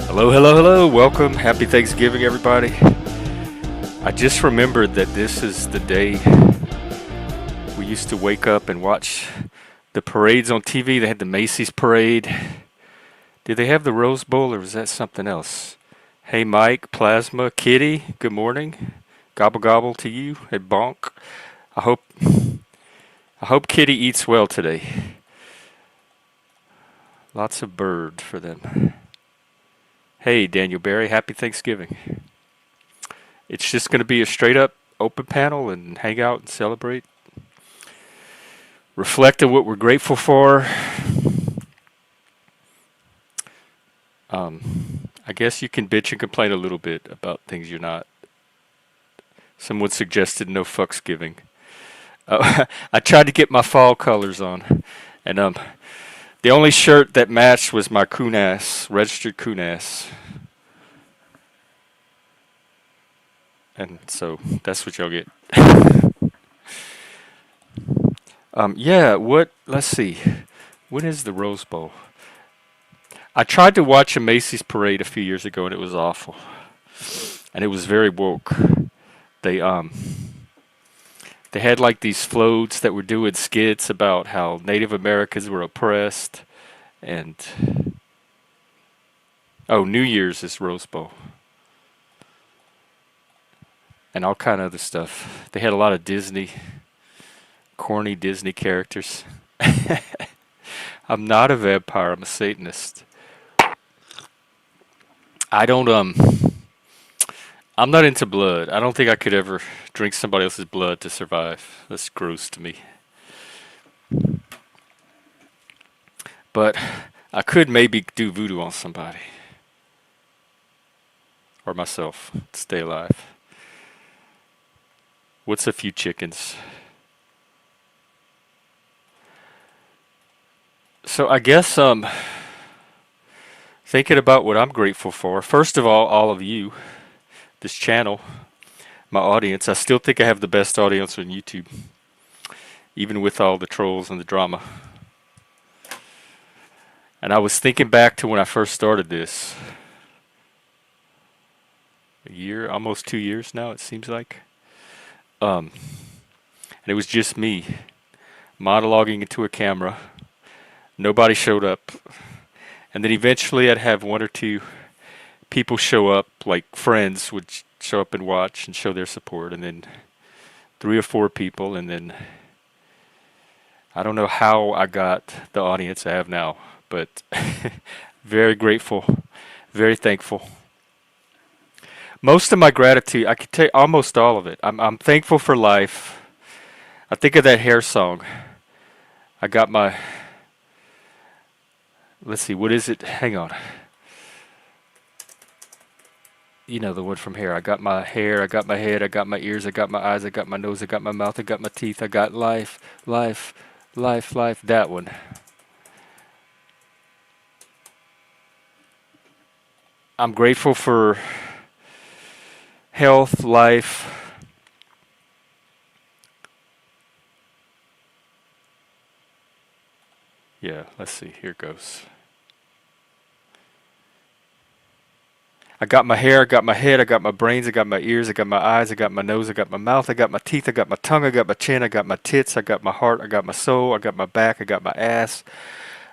Hello, hello, hello. Welcome. Happy Thanksgiving, everybody. I just remembered that this is the day we used to wake up and watch the parades on TV. They had the Macy's parade. Did they have the Rose Bowl or was that something else? Hey, Mike, Plasma, Kitty, good morning. Gobble gobble to you. Hey, Bonk. I hope I hope Kitty eats well today. Lots of bird for them. Hey, Daniel Barry, happy Thanksgiving. It's just going to be a straight up open panel and hang out and celebrate. Reflect on what we're grateful for. I guess you can bitch and complain a little bit about things you're not. Someone suggested no fucks giving. I tried to get my fall colors on, and the only shirt that matched was my Kunas, registered Kunas. And so that's what y'all get. Yeah, let's see. When is the Rose Bowl? I tried to watch a Macy's parade a few years ago and it was awful. And it was very woke. They had like these floats that were doing skits about how Native Americans were oppressed and New Year's is Rose Bowl. And all kind of other stuff. They had a lot of corny Disney characters. I'm not a vampire, I'm a Satanist. I'm not into blood. I don't think I could ever drink somebody else's blood to survive. That's gross to me. But I could maybe do voodoo on somebody. Or myself. Stay alive. What's a few chickens? So I guess thinking about what I'm grateful for. First of all of you, this channel, my audience. I still think I have the best audience on YouTube, even with all the trolls and the drama. And I was thinking back to when I first started this. A year, almost 2 years now, it seems like. And it was just me monologuing into a camera. Nobody showed up. And then eventually I'd have one or two people show up, like friends would show up and watch and show their support. And then 3 or 4 people. And then I don't know how I got the audience I have now, but very grateful, very thankful. Most of my gratitude, I could tell you almost all of it. I'm thankful for life. I think of that Hair song. I got my, let's see, what is it? Hang on. You know the one from Hair. I got my hair, I got my head, I got my ears, I got my eyes, I got my nose, I got my mouth, I got my teeth, I got life, life, life, life. That one. I'm grateful for health, life. Yeah, let's see. Here goes. I got my hair, I got my head, I got my brains, I got my ears, I got my eyes, I got my nose, I got my mouth, I got my teeth, I got my tongue, I got my chin, I got my tits, I got my heart, I got my soul, I got my back, I got my ass,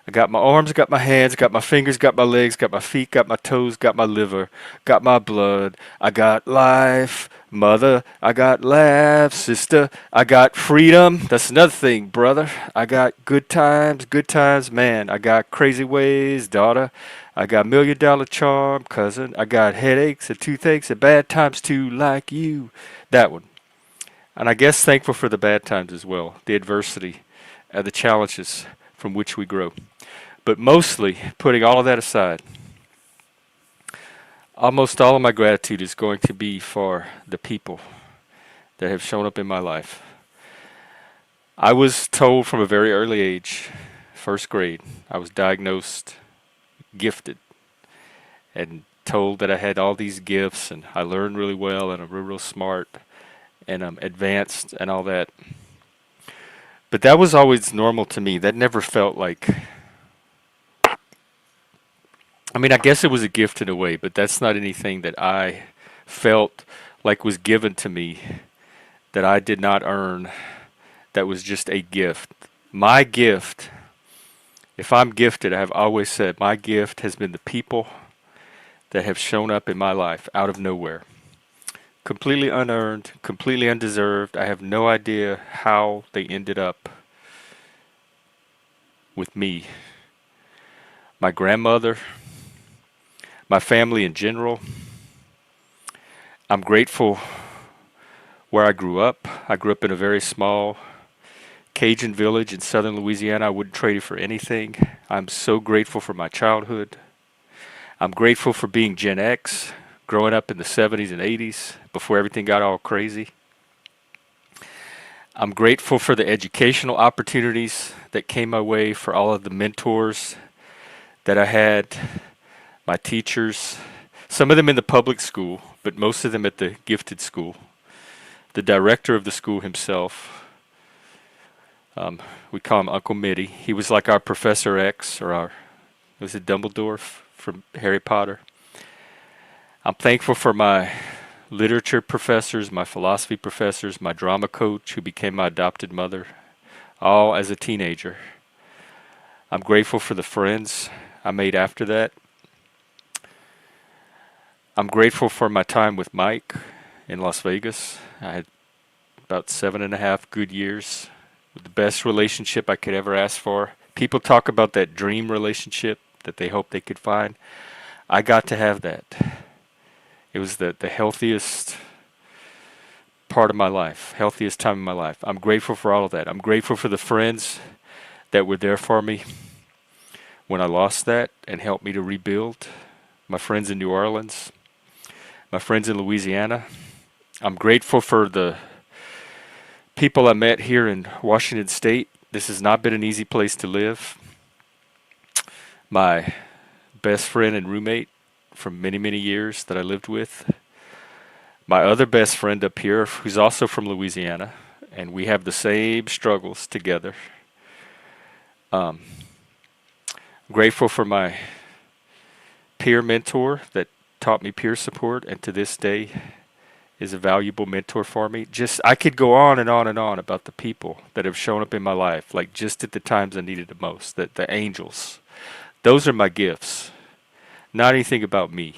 I got my arms, got my hands, got my fingers, got my legs, got my feet, got my toes, got my liver, got my blood. I got life, mother. I got laugh, sister. I got freedom. That's another thing, brother. I got good times, man. I got crazy ways, daughter. I got $1,000,000 charm, cousin. I got headaches and toothaches and bad times too, like you. That one. And I guess thankful for the bad times as well, the adversity and the challenges from which we grow. But mostly, putting all of that aside, almost all of my gratitude is going to be for the people that have shown up in my life. I was told from a very early age, first grade, I was diagnosed gifted. And told that I had all these gifts and I learned really well and I'm real, real smart and I'm advanced and all that. But that was always normal to me. That never felt like, I mean, I guess it was a gift in a way, but that's not anything that I felt like was given to me that I did not earn, that was just a gift. My gift, if I'm gifted, I have always said my gift has been the people that have shown up in my life out of nowhere. Completely unearned, completely undeserved. I have no idea how they ended up with me. My grandmother, my family in general. I'm grateful where I grew up. I grew up in a very small Cajun village in southern Louisiana. I wouldn't trade it for anything. I'm so grateful for my childhood. I'm grateful for being Gen X, growing up in the 70s and 80s before everything got all crazy. I'm grateful for the educational opportunities that came my way, for all of the mentors that I had, my teachers, some of them in the public school, but most of them at the gifted school. The director of the school himself, we call him Uncle Mitty. He was like our Professor X, or our, was it Dumbledore from Harry Potter? I'm thankful for my literature professors, my philosophy professors, my drama coach who became my adopted mother, all as a teenager. I'm grateful for the friends I made after that. I'm grateful for my time with Mike in Las Vegas. I had about 7.5 good years with the best relationship I could ever ask for. People talk about that dream relationship that they hope they could find. I got to have that. It was the healthiest part of my life, healthiest time in my life. I'm grateful for all of that. I'm grateful for the friends that were there for me when I lost that and helped me to rebuild. My friends in New Orleans, my friends in Louisiana. I'm grateful for the people I met here in Washington State. This has not been an easy place to live. My best friend and roommate from many, many years that I lived with. My other best friend up here, who's also from Louisiana, and we have the same struggles together. Um, Grateful for my peer mentor that taught me peer support, and to this day is a valuable mentor for me. Just, I could go on and on and on about the people that have shown up in my life, like just at the times I needed the most, the angels. Those are my gifts, not anything about me.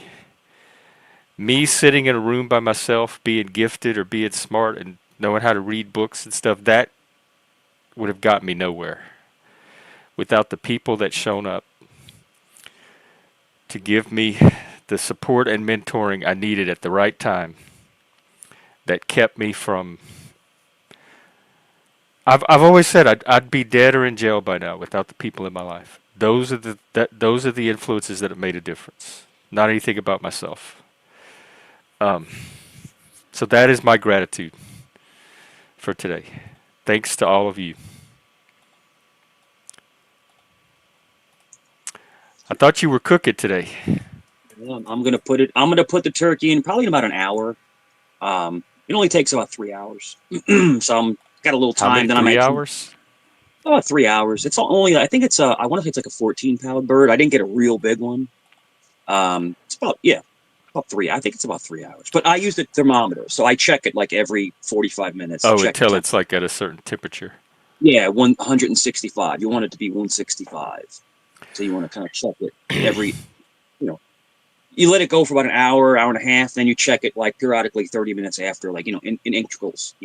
Me sitting in a room by myself, being gifted or being smart and knowing how to read books and stuff, that would have got me nowhere without the people that shown up to give me the support and mentoring I needed at the right time, that kept me from. I've always said I'd be dead or in jail by now without the people in my life. Those are the influences that have made a difference. Not anything about myself. Um, so that is my gratitude for today. Thanks to all of you. I thought you were cooking today. I'm gonna put it. I'm gonna put the turkey in probably in about an hour. It only takes about 3 hours, so I'm got a little How time. many? Then I might 3 hours? 3 hours. It's only. I think it's. I want to say it's like a 14-pound bird. I didn't get a real big one. It's about about three. I think it's about 3 hours. But I use the thermometer, so I check it like every 45 minutes to Oh, check the until temp. it's like at a certain temperature. Yeah, 165. You want it to be 165. So you want to kind of check it every. You know, you let it go for about an hour, hour and a half, then you check it like periodically 30 minutes after, like, in integrals,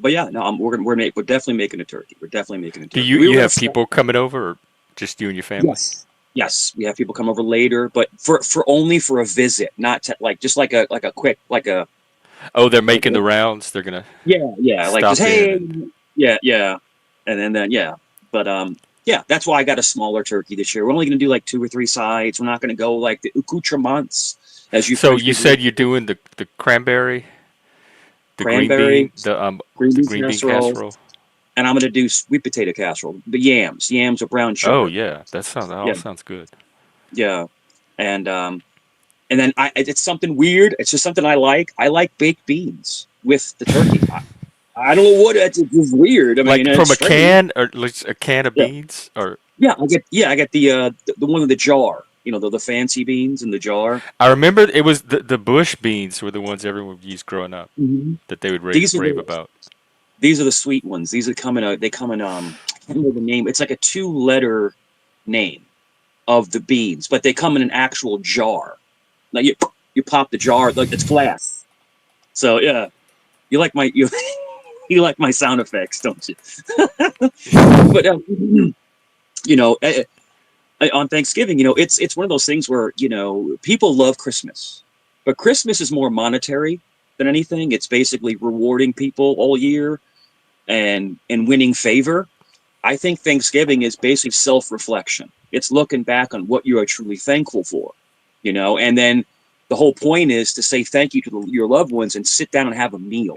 But yeah, no, we're definitely making a turkey. We're definitely making a Do turkey. you We were you gonna have start. people coming over, or just you and your family? Yes, we have people come over later, but for only for a visit, not to, like, just like a quick, Oh, they're like making the rounds. They're gonna yeah, like just stop in hey, and. yeah, and then yeah, but yeah, that's why I got a smaller turkey this year. We're only gonna do like 2 or 3 sides. We're not gonna go like the accoutrements as you So French you people said you're doing the cranberry, the green bean, cranberry, green the bean green bean casserole, casserole. and I'm gonna do sweet potato casserole. The yams or brown Oh sugar. yeah, that all Yeah, sounds good. yeah, and And then it's something weird. It's just something I like. I like baked beans with the turkey. I don't know what it's just weird. I mean, Like it's from a strange. can, or like a can of Yeah, beans, or I get the one in the jar. You know, the fancy beans in the jar. I remember it was the bush beans were the ones everyone used growing up Hmm. that they would These are rave the about. these are the sweet ones. These are come in they come in I can't remember the name. It's like a two-letter name of the beans, but they come in an actual jar. Like you pop the jar like it's glass. So yeah, you like my you you like my sound effects, don't you? But you know, on Thanksgiving, it's one of those things where people love Christmas, but Christmas is more monetary than anything. It's basically rewarding people all year and winning favor. I think Thanksgiving is basically self-reflection. It's looking back on what you are truly thankful for, and then the whole point is to say thank you to your loved ones and sit down and have a meal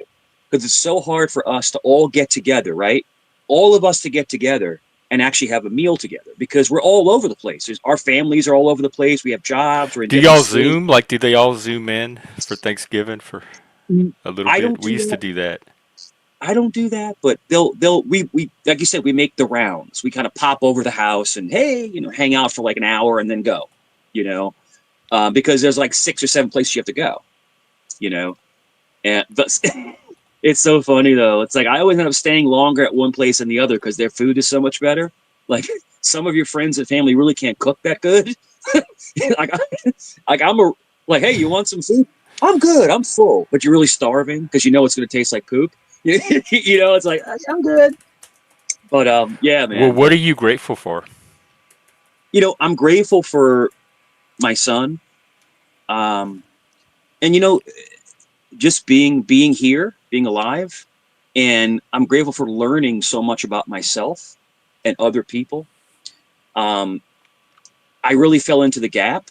because it's so hard for us to all get together, right? All of us to get together and actually have a meal together because we're all over the place. Our families are all over the place. We have jobs. We're in Do different y'all states. Zoom? Like, do they all Zoom in for Thanksgiving for a little I bit? don't We do used to that. do that. I don't do that, but we like you said, we make the rounds. We kind of pop over the house and hey, hang out for like an hour and then go, you know, because there's like 6 or 7 places you have to go, you know, and but it's so funny though. It's like I always end up staying longer at one place than the other because their food is so much better. Like some of your friends and family really can't cook that good. like, like I'm a like, hey, you want some food? I'm good. I'm full, but you're really starving because you know it's going to taste like poop. It's like I'm good, but yeah, Well, man. what But are you grateful for? I'm grateful for my son, um, and just being here, being alive, and I'm grateful for learning so much about myself and other people. Um, I really fell into the gap.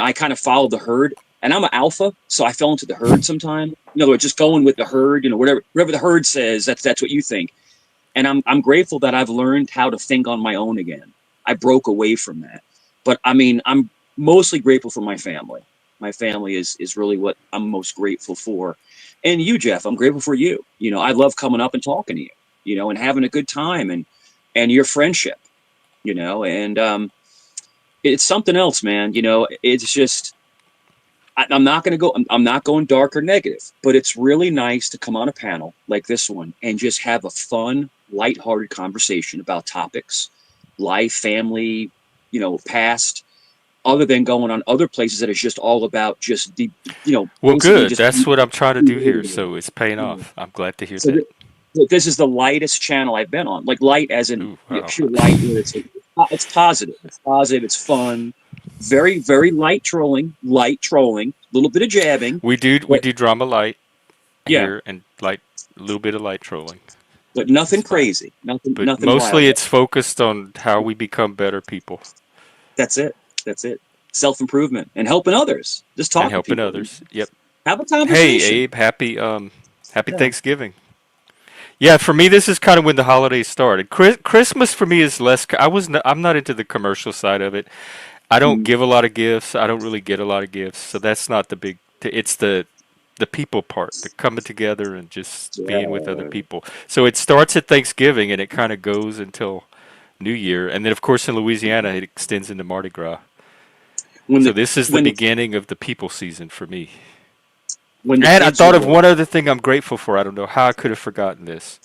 I kind of followed the herd, and I'm an alpha, so I fell into the herd sometimes. In other words, just going with the herd. Whatever the herd says, that's what you think. And I'm grateful that I've learned how to think on my own again. I broke away from that, but I mean, I'm mostly grateful for my family. My family is really what I'm most grateful for, and you, Jeff. I'm grateful for you. I love coming up and talking to you. And having a good time and your friendship. And it's something else, man. It's just I'm not going to go. I'm not going dark or negative, but it's really nice to come on a panel like this one and just have a fun, lighthearted conversation about topics, life, family, past, other than going on other places that is just all about just Well, basically good. just. That's what I'm trying to do here. So it's paying off. I'm glad to hear So that. this is the lightest channel I've been on. Like light as in Ooh, wow. pure light, where it's positive. It's positive. It's fun. Very very light trolling, a little bit of jabbing, We but do drama light yeah, here and light a little bit of light trolling. but It's nothing fine. crazy, nothing But nothing mostly wild. it's focused on how we become better people That's it. That's it. Self improvement and helping others. Just and talk to helping people. others. Yep. Have a Hey, conversation. Abe, happy Yeah. Thanksgiving. Yeah, for me this is kind of when the holidays started. Christmas for me is less I'm not into the commercial side of it. I don't Mm. give a lot of gifts. I don't really get a lot of gifts. So that's not the big it's the people part, the coming together and just being with other Yeah. people. So it starts at Thanksgiving and it kind of goes until New Year, and then of course in Louisiana it extends into Mardi Gras. When So the this is the when the beginning of the people season for me. when the And I kids are thought of born. one other thing I'm grateful for. I don't know how I could have forgotten this.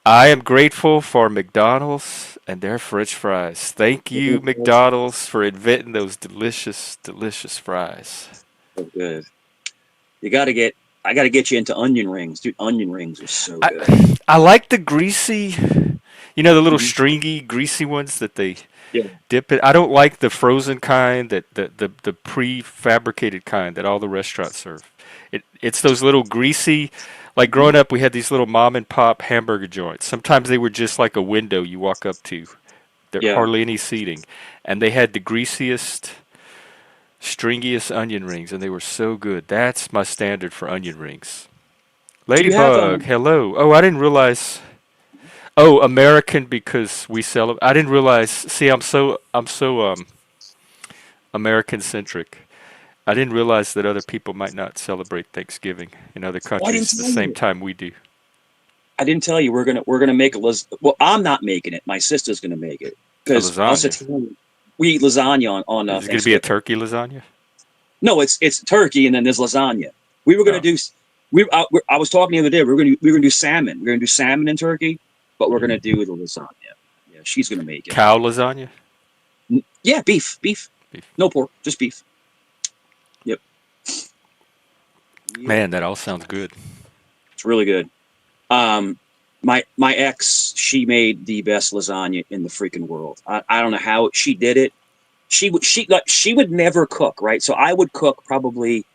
I am grateful for McDonald's and their French fries. Thank you, McDonald's, for inventing those delicious, delicious fries. So good. You got to get. I got to get you into onion rings, dude. Onion rings are so I good. I like the greasy, the little Hmm. stringy, greasy ones that they Yeah. dip it. I don't like the frozen kind, that the prefabricated kind that all the restaurants serve. It's those little greasy. Like Mhm. growing up, we had these little mom and pop hamburger joints. Sometimes they were just like a window you walk up to. There Yeah. hardly any seating, and they had the greasiest, stringiest onion rings, and they were so good. That's my standard for onion rings. Do you have Ladybug, hello. Oh, I didn't realize. Oh, American because we sell. I didn't realize. See, I'm so American centric. I didn't realize that other people might not celebrate Thanksgiving in other Oh, I didn't countries the tell same you. time we do. I didn't tell you we're gonna make a well, I'm not making it. My sister's gonna make it A because us lasagna. Italians, we eat lasagna on Is it going to be a Thanksgiving. turkey lasagna? No, it's turkey and then there's lasagna. We were gonna Oh, do. I was talking the other day. We were gonna do salmon. We're gonna do salmon and turkey, but we're gonna do the lasagna. Yeah, she's gonna make it. cow lasagna? Yeah, beef. Beef. No pork, just beef. Yep, yep. Man, that all sounds good. It's really good. Um, my ex, she made the best lasagna in the freaking world. I don't know how she did it. She would never cook, right? So I would cook probably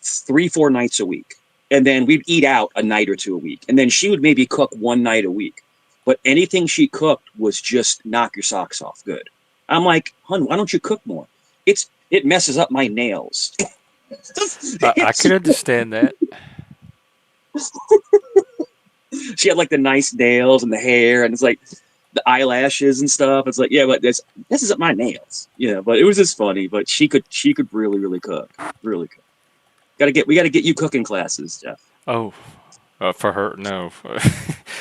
3 4 nights a week, and then we'd eat out a night or two a week, and then she would maybe cook one night a week. But anything she cooked was just knock your socks off good. I'm like, hun, why don't you cook more? It messes up my nails. I can understand that. She had like the nice nails and the hair, and it's like the eyelashes and stuff. It's like, yeah, but this is my nails. Yeah, but it was just funny. But she could really cook, really cook. We gotta get you cooking classes, Jeff. Oh, for her, no.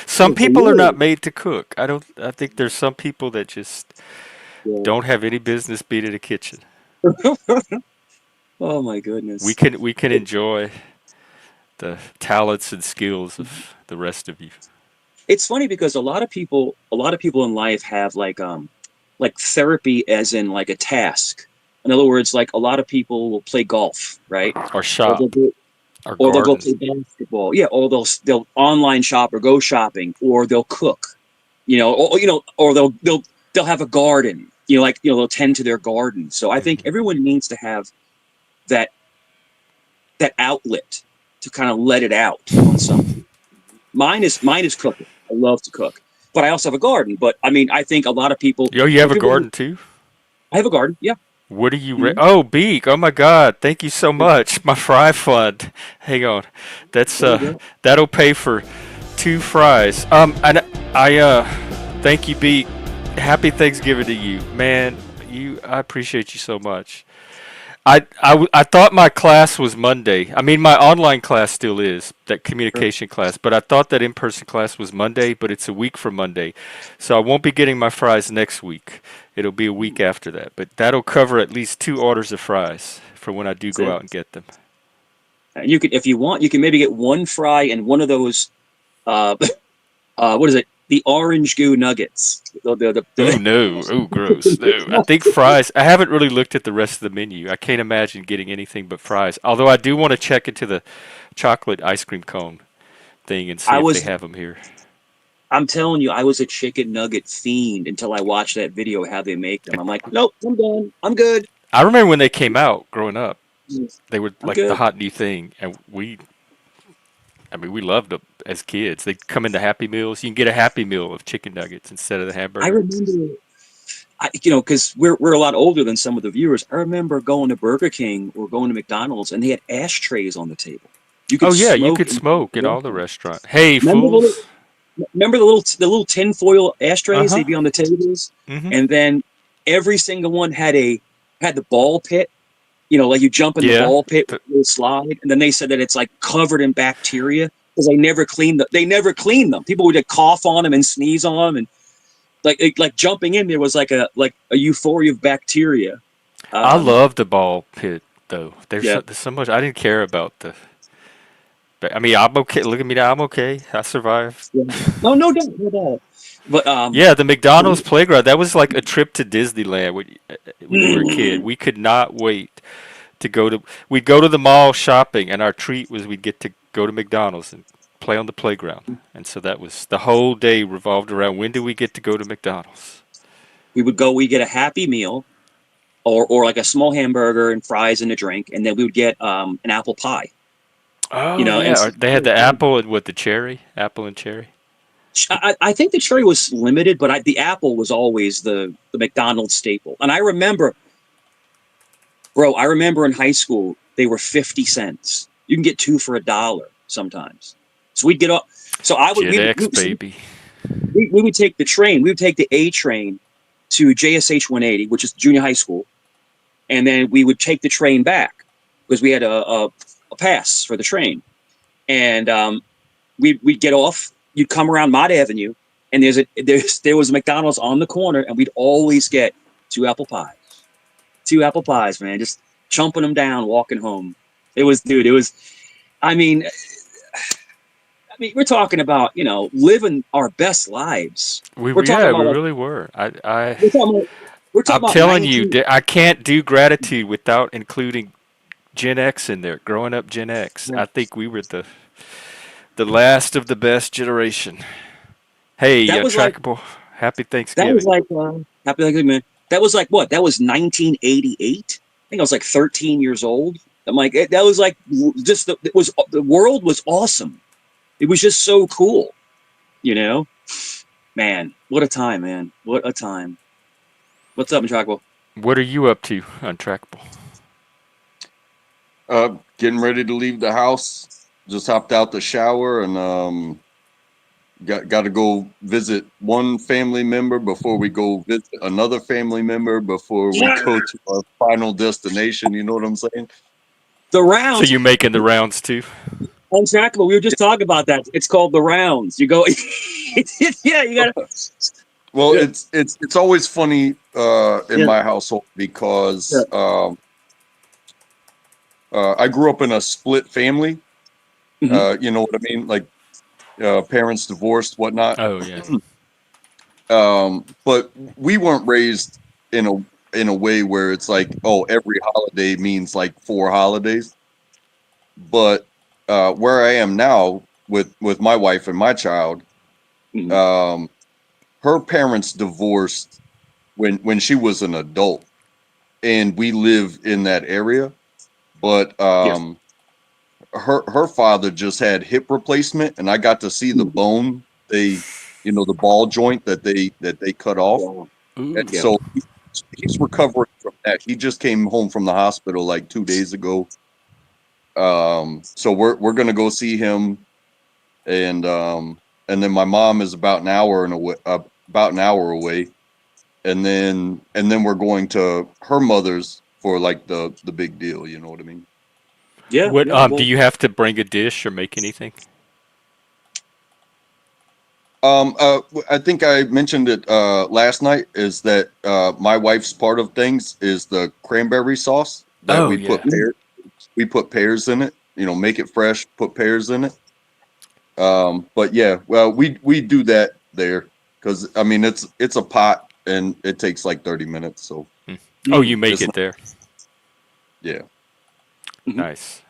Some Yeah, for people are not you. made to cook. I don't. I think there's some people that just Yeah. don't have any business being in a kitchen. Oh my We goodness. can enjoy the talents and skills of the rest of you. It's funny because a lot of people in life have like therapy as in like a task. In other words, like a lot of people will play golf, right? Or Or they'll shop, go, or or they'll go garden. play basketball. Yeah, or they'll online shop or go shopping, or they'll cook. Or they'll have a garden. They'll tend to their garden. So I think Hmm. everyone needs to have that that outlet to kind of let it out on something. Mine is cooking. I love to cook, but I also have a garden. But I mean, I think a lot of people, Yo, you have a people. garden too? I have a garden. Yeah. What are you? Mhm. Oh, Beak! Oh my God! Thank you so much. My fry fund. Hang on, that's There you go. that'll pay for 2 fries. And thank you, Beak. Happy Thanksgiving to you, man. I appreciate you so much. I thought my class was Monday. I mean, my online class still is, that Sure. communication class, but I thought that in person class was Monday, but it's a week from Monday. So I won't be getting my fries next week. It'll be a week after that. But that'll cover at least 2 orders of fries for when I do That's go it. out and get them. And you can, if you want, you can maybe get one fry and one of those. Uh, what is it? The orange goo nuggets. Ooh, no. Ooh, gross. No. I think fries, I haven't really looked at the rest of the menu. I can't imagine getting anything but fries. Although I do want to check into the chocolate ice cream cone thing and see I if they was. have them here. I'm telling you, I was a chicken nugget fiend until I watched that video how they make them. I'm like, nope, I'm done. I'm good. I remember when they came out growing up. They were I'm like the good. hot new thing, and I mean, we loved them as kids. They come into Happy Meals. You can get a Happy Meal of chicken nuggets instead of the I hamburger. remember because we're a lot older than some of the viewers. I remember going to Burger King or going to McDonald's, and they had ashtrays on the table. You could Oh yeah, you smoke could in smoke in the all the restaurant. restaurants. Hey, Remember the little, fools. remember the little tinfoil Uh ashtrays? huh. They'd be on the tables, Mhm. and then every single one had the ball pit. Like you jump in the Yeah. ball pit with Th- a little slide, and then they said that it's like covered in bacteria because they never cleaned them. They never cleaned them. People would like, cough on them and sneeze on them, and like jumping in there was like a euphoria of bacteria. I Um, love the ball pit though. yeah, There's so much I didn't care about the. But I mean, I'm okay. Look at me now. I'm okay. I survived. yeah. No, no doubt, no doubt. But Yeah, the McDonald's playground. That was like a trip to Disneyland when you were a kid. We could not wait to go to. We'd go to the mall shopping, and our treat was we'd get to go to McDonald's and play on the playground. And so that was the whole day revolved around when do we get to go to McDonald's? we get a Happy Meal or like a small hamburger and fries and a drink, and then we would get an apple pie. Oh And yeah, they had the apple and what the cherry, apple and cherry. I think the cherry was limited, but the apple was always the McDonald's staple. And I remember, bro, I remember in high school they were 50 cents. You can get two for $1 sometimes. So we'd get up. So I would Gen X baby. we would take the train. We would take the A train to JSH 180, which is junior high school, and then we would take the train back because we had a pass for the train, and we'd get off. You'd come around Mott Avenue, and there was a McDonald's on the corner, and we'd always get two apple pies, man, just chumping them down, walking home. It was, dude. It was. I mean, we're talking about living our best lives. We're talking Yeah, about we like really were. we're talking about, we're I'm talking about telling you, 19. I can't do gratitude without including Gen X in there. Growing up Gen X, I think we were the last of the best generation. Hey, That was like trackable. Happy that was Thanksgiving. like happy like man. That was like what? That was 1988. I think I was like 13 years old. I'm like that was like just the world was awesome. It was just so cool, you know. Man, what a time, man! What a time. What's up, Intractable? What are you up to, Untrackable? Getting ready to leave the house. Just hopped out the shower and got to go visit one family member before we go visit another family member before we Yeah, go to our final destination. You know what I'm saying? the So rounds. you making the rounds too? Intractable. We were just talking about that. It's called the rounds. You go, yeah, you gotta. Well, Yeah, it's always funny in yeah, my household yeah. because I grew up in a split family. Hmm. You know what I mean? Like parents divorced, whatnot. Oh yeah. But we weren't raised in a way where it's like, oh, every holiday means like 4 holidays. But where I am now with my wife and my child, Hmm. um, her parents divorced when she was an adult, and we live in that area. But Yes. her father just had hip replacement, and I got to see the Mhm. bone the ball joint that they cut off. Yeah. And Ooh. Yeah. so he's recovering from that. He just came home from the hospital like 2 days ago. So we're gonna go see him, and then my mom is about an hour away, and then we're going to her mother's for like the big deal. You know what I mean? Yeah. What Yeah. do Well, you have to bring a dish or make anything? I think I mentioned it last night. Is that my wife's part of things is the cranberry sauce that Oh we yeah. put pears in it. Make it fresh, put pears in it. But yeah, well, we do that there because I mean it's a pot and it takes like 30 minutes. So Hmm. Oh, you mm. make it's it not, there. yeah. Hmm. Nice.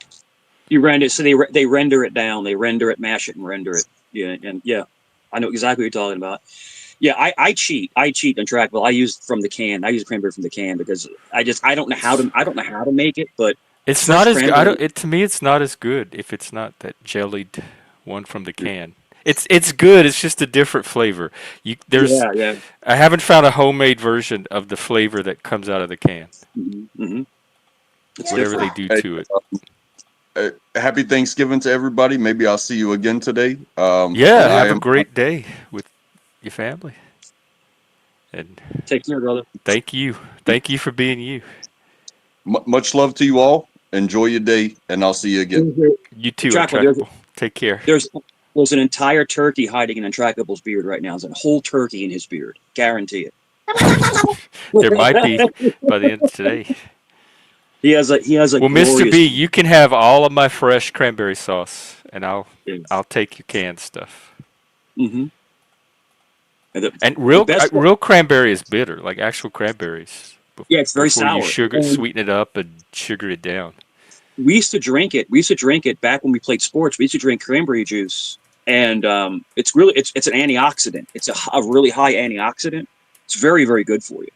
You render it, so they render it down. They render it, mash it, and render it. Yeah. And yeah, I know exactly what you're talking about. Yeah, I cheat. I cheat on Trackville. I use from the can. I use cranberry from the can because I don't know how to make it, but It's fresh not as good. I cranberry. don't. To me, it's not as good if it's not that jellied one from the can. It's good. It's just a different flavor. Yeah, yeah. I haven't found a homemade version of the flavor that comes out of the can. Hmm. Hmm. It's Whatever they different. do Hey, to it. happy Thanksgiving to everybody. Maybe I'll see you again today. Yeah. But Hmm. I Have a am great day with your family. And Take care, brother. thank you. Thank you for being you. much love to you all. Enjoy your day, and I'll see you again. You too, Trackable. Untrackable. Take care. There's an entire turkey hiding in Untrackable's beard right now. There's a whole turkey in his beard. Guarantee There might be it. by the end of today. He has a Well, Mr. glorious. B, you can have all of my fresh cranberry sauce, and I'll Yes. take your canned stuff. Hmm. And And the best. real cranberry is bitter, like actual cranberries. Yeah, it's very Before you sour. sugar And sweeten it up and sugar it down. we used to drink it. We used to drink it back when we played sports. We used to drink cranberry juice, and it's an antioxidant. It's a really high antioxidant. It's very very good for you.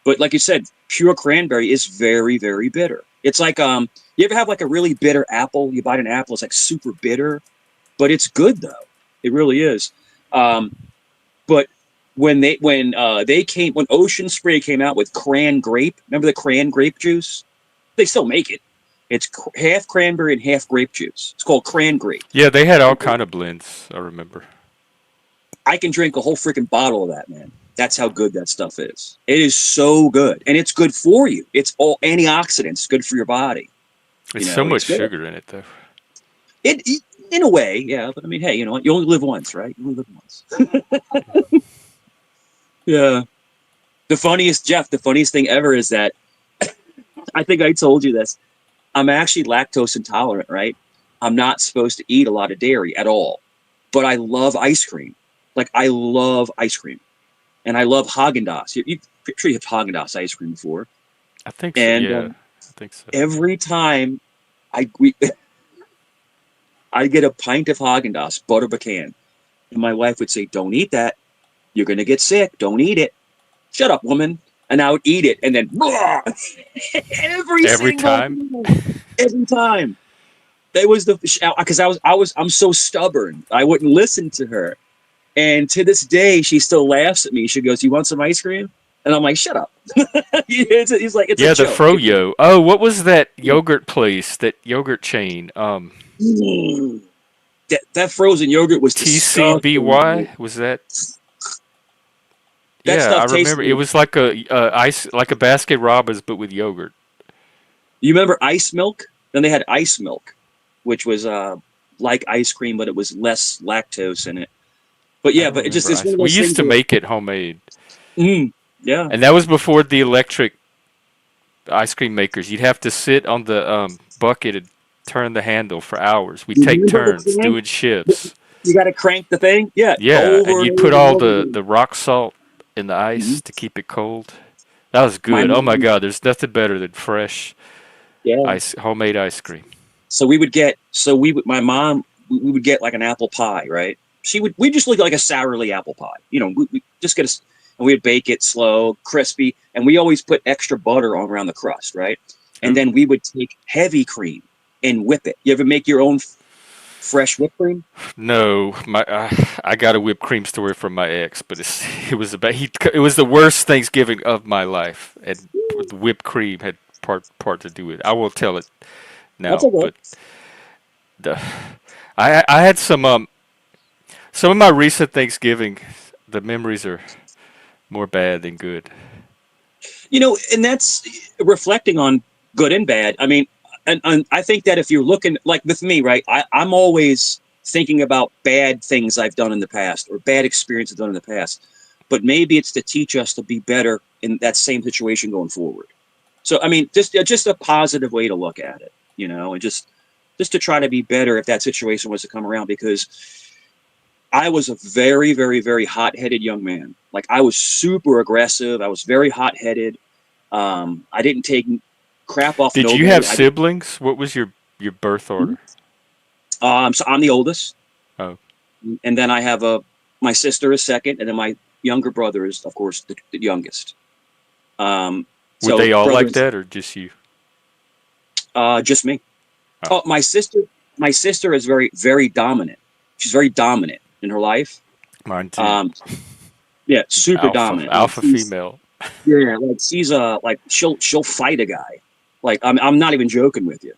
But like you said, pure cranberry is very very bitter. It's like you ever have like a really bitter apple? You bite an apple, it's like super bitter, but it's good though. It really is. Um, but when Ocean Spray came out with cran grape, remember the cran grape juice? They still make it. It's half cranberry and half grape juice. It's called cran grape. Yeah, they had all kind of blends. I remember. I can drink a whole freaking bottle of that, man. That's how good that stuff is. It is so good, and it's good for you. It's all antioxidants, good for your body. It's so much It's good. sugar in it, though. It in a way, yeah. But I mean, hey, you know what? You only live once, right? You only live once. Yeah. The funniest thing ever is that I think I told you this. I'm actually lactose intolerant, right? I'm not supposed to eat a lot of dairy at all, but I love ice cream. Like I love ice cream, and I love Haagen-Dazs. You sure you have Haagen-Dazs ice cream before? I think so. And Yeah, I think so. every time I I get a pint of Haagen-Dazs butter pecan, and my wife would say, "Don't eat that. You're gonna get sick. Don't eat it." Shut up, woman. And I would eat it, and then Every time. every time. That was because I'm so stubborn. I wouldn't listen to her, and to this day, she still laughs at me. She goes, "You want some ice cream?" And I'm like, "Shut up." He's like, "It's a Yeah, the joke." Froyo. Oh, what was that yogurt place? That yogurt chain? Mm. That frozen yogurt was disgusting. TCBY was that? That Yeah, I stuff remember. It tasted. was like like a Baskin Robbins, but with yogurt. You remember ice milk? Then they had ice milk, which was like ice cream, but it was less lactose in it. But I yeah, don't but remember it's one ice. of We those used things to where, make it homemade, yeah. and that was before the electric ice cream makers. You'd have to sit on the bucket and turn the handle for hours. We'd You take remember the turns crank? doing shifts. You got to crank the thing, yeah, Yeah, and over and you'd put over and all over the again. rock salt in the Mm-hmm. ice to keep it cold. That was My good. Oh my mom, God, there's nothing better than fresh yeah. homemade ice cream. My mom, we would get like an apple pie, right? We just look like a sourly apple pie. We just and we'd bake it slow, crispy, and we always put extra butter on around the crust, right? And Ooh. then we would take heavy cream and whip it. You ever make your own fresh whipped cream? No, I got a whipped cream story from my ex, but it was the worst Thanksgiving of my life, and the whipped cream had part to do with it. I will tell it That's now, okay. but the I had some of my recent Thanksgiving. The memories are more bad than good. And that's reflecting on good and bad. I mean, and I think that if you're looking like with me, right, I'm always thinking about bad things I've done in the past or bad experiences I've done in the past. But maybe it's to teach us to be better in that same situation going forward. So, I mean, just a positive way to look at it, and just to try to be better if that situation was to come around, because I was a very, very, very hot-headed young man. Like I was super aggressive. I was very hot-headed. I didn't take crap off Did you nobody. have siblings? What was your birth order? So I'm the oldest, Oh, and then I have my sister is second, and then my younger brother is, of course, the youngest. were So they all like brothers, that, or just you? just me. Oh, Oh, my sister is very, very dominant. She's very dominant in her life. mine too. Um, yeah, super dominant. Like Alpha female. she's like she'll fight a guy. Like I'm not even joking with you.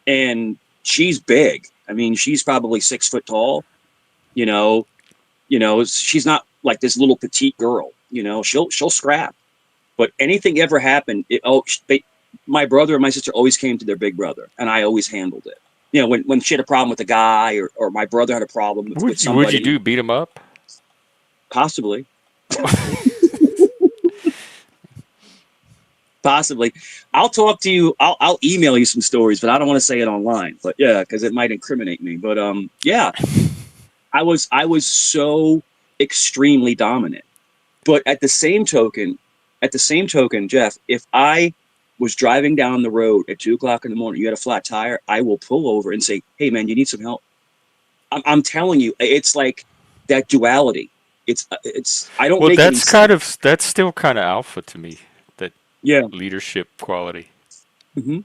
And she's big. I mean, she's probably 6 foot tall. You know, she's not like this little petite girl. She'll scrap. But anything ever happened, my brother and my sister always came to their big brother, and I always handled it. When she had a problem with a guy, or my brother had a problem with What'd you somebody, do? Beat him up? possibly, Oh. possibly. I'll talk to you. I'll email you some stories, but I don't want to say it online. But yeah, because it might incriminate me. But yeah, I was so extremely dominant. But at the same token, Jeff, if I was driving down the road at 2 o'clock in the morning, you had a flat tire, I will pull over and say, "Hey, man, you need some help." I'm telling you, it's like that duality. It's. I don't Well, make any sense. that's still kind of alpha to me. That Yeah. leadership quality. hmm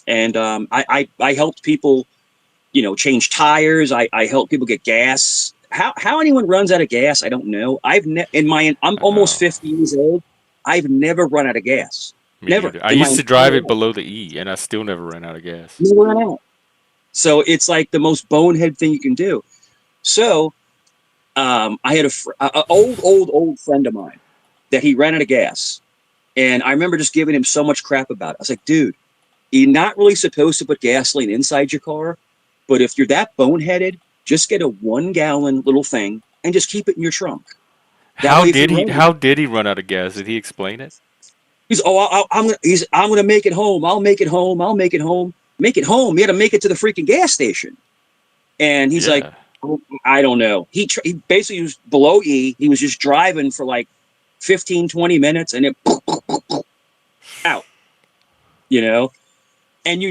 And I helped people, change tires. I help people get gas. How anyone runs out of gas, I don't know. I'm I almost know. 50 years old. I've never run out of gas. Me Never either. I in my used to drive entire it life. below the E, and I still never ran out of gas. Never run out. So it's like the most bonehead thing you can do. So I had a old friend of mine that he ran out of gas. And I remember just giving him so much crap about it. I was like, dude, you're not really supposed to put gasoline inside your car. But if you're that boneheaded, just get a 1 gallon little thing and just keep it in your trunk. That way, if you're running, How did he run out of gas? Did he explain it? I'm gonna make it home. I'll make it home. I'll make it home. Make it home. You had to make it to the freaking gas station. And he's like, Yeah. oh, I don't know. He basically was below E. He was just driving for like 15, 20 minutes and it out, you know? And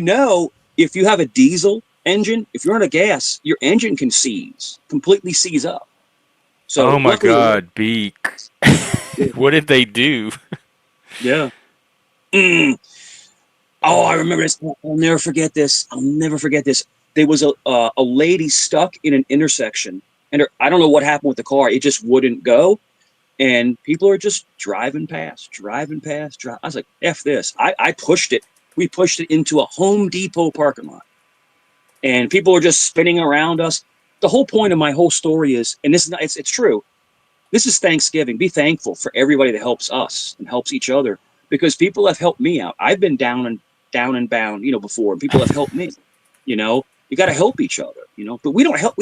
if you have a diesel engine, if you're on a gas, your engine can completely seize up. Oh So my luckily, God, Beak. What did they do? yeah. Mm. Oh, I remember this. I'll never forget this. I'll never forget this. There was a lady stuck in an intersection, and I don't know what happened with the car. It just wouldn't go, and people are just driving past. I was like, F this. I pushed it. We pushed it into a Home Depot parking lot, and people are just spinning around us. The whole point of my whole story is, and this is not, it's true. This is Thanksgiving. Be thankful for everybody that helps us and helps each other, because people have helped me out. I've been down and bound, before, and people have helped me. You got to help each other, but we don't help.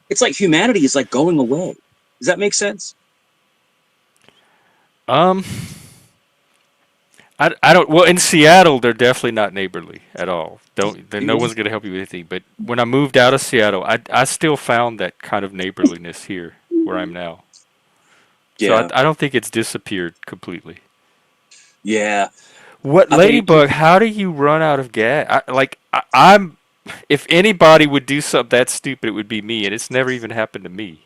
It's like humanity is like going away. Does that make sense? Um, I don't. Well, in Seattle, they're definitely not neighborly at all. No one's gonna help you with anything. But when I moved out of Seattle, I still found that kind of neighborliness here where I'm now. So Yeah, I don't think it's disappeared completely. yeah. What I mean, Ladybug? How do you run out of gas? I'm. If anybody would do something that stupid, it would be me, and it's never even happened to me.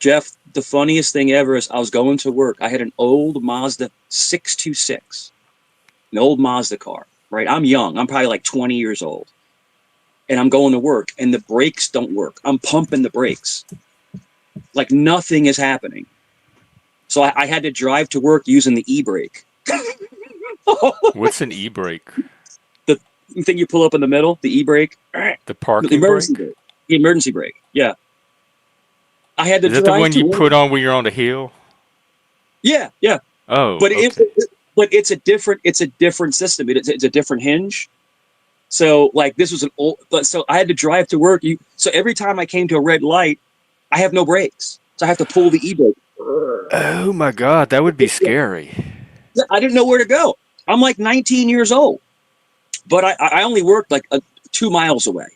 Jeff, the funniest thing ever is I was going to work. I had an old Mazda 626, an old Mazda car, right? I'm young. I'm probably like 20 years old. And I'm going to work, and the brakes don't work. I'm pumping the brakes. Like nothing is happening. So I had to drive to work using the e-brake. What's an e-brake? The thing you pull up in the middle, the e-brake. The The parking emergency brake? brake. The emergency brake. Yeah. I had to Is that the drive one to you work. put on when you're on the hill? Yeah, yeah. Oh, But okay. it's a different system. It's a different hinge. So like this was so I had to drive to work. So every time I came to a red light, I have no brakes. So I have to pull the e-brake. Oh my God, that would be scary. I didn't know where to go. I'm like 19 years old, but I only worked like 2 miles away.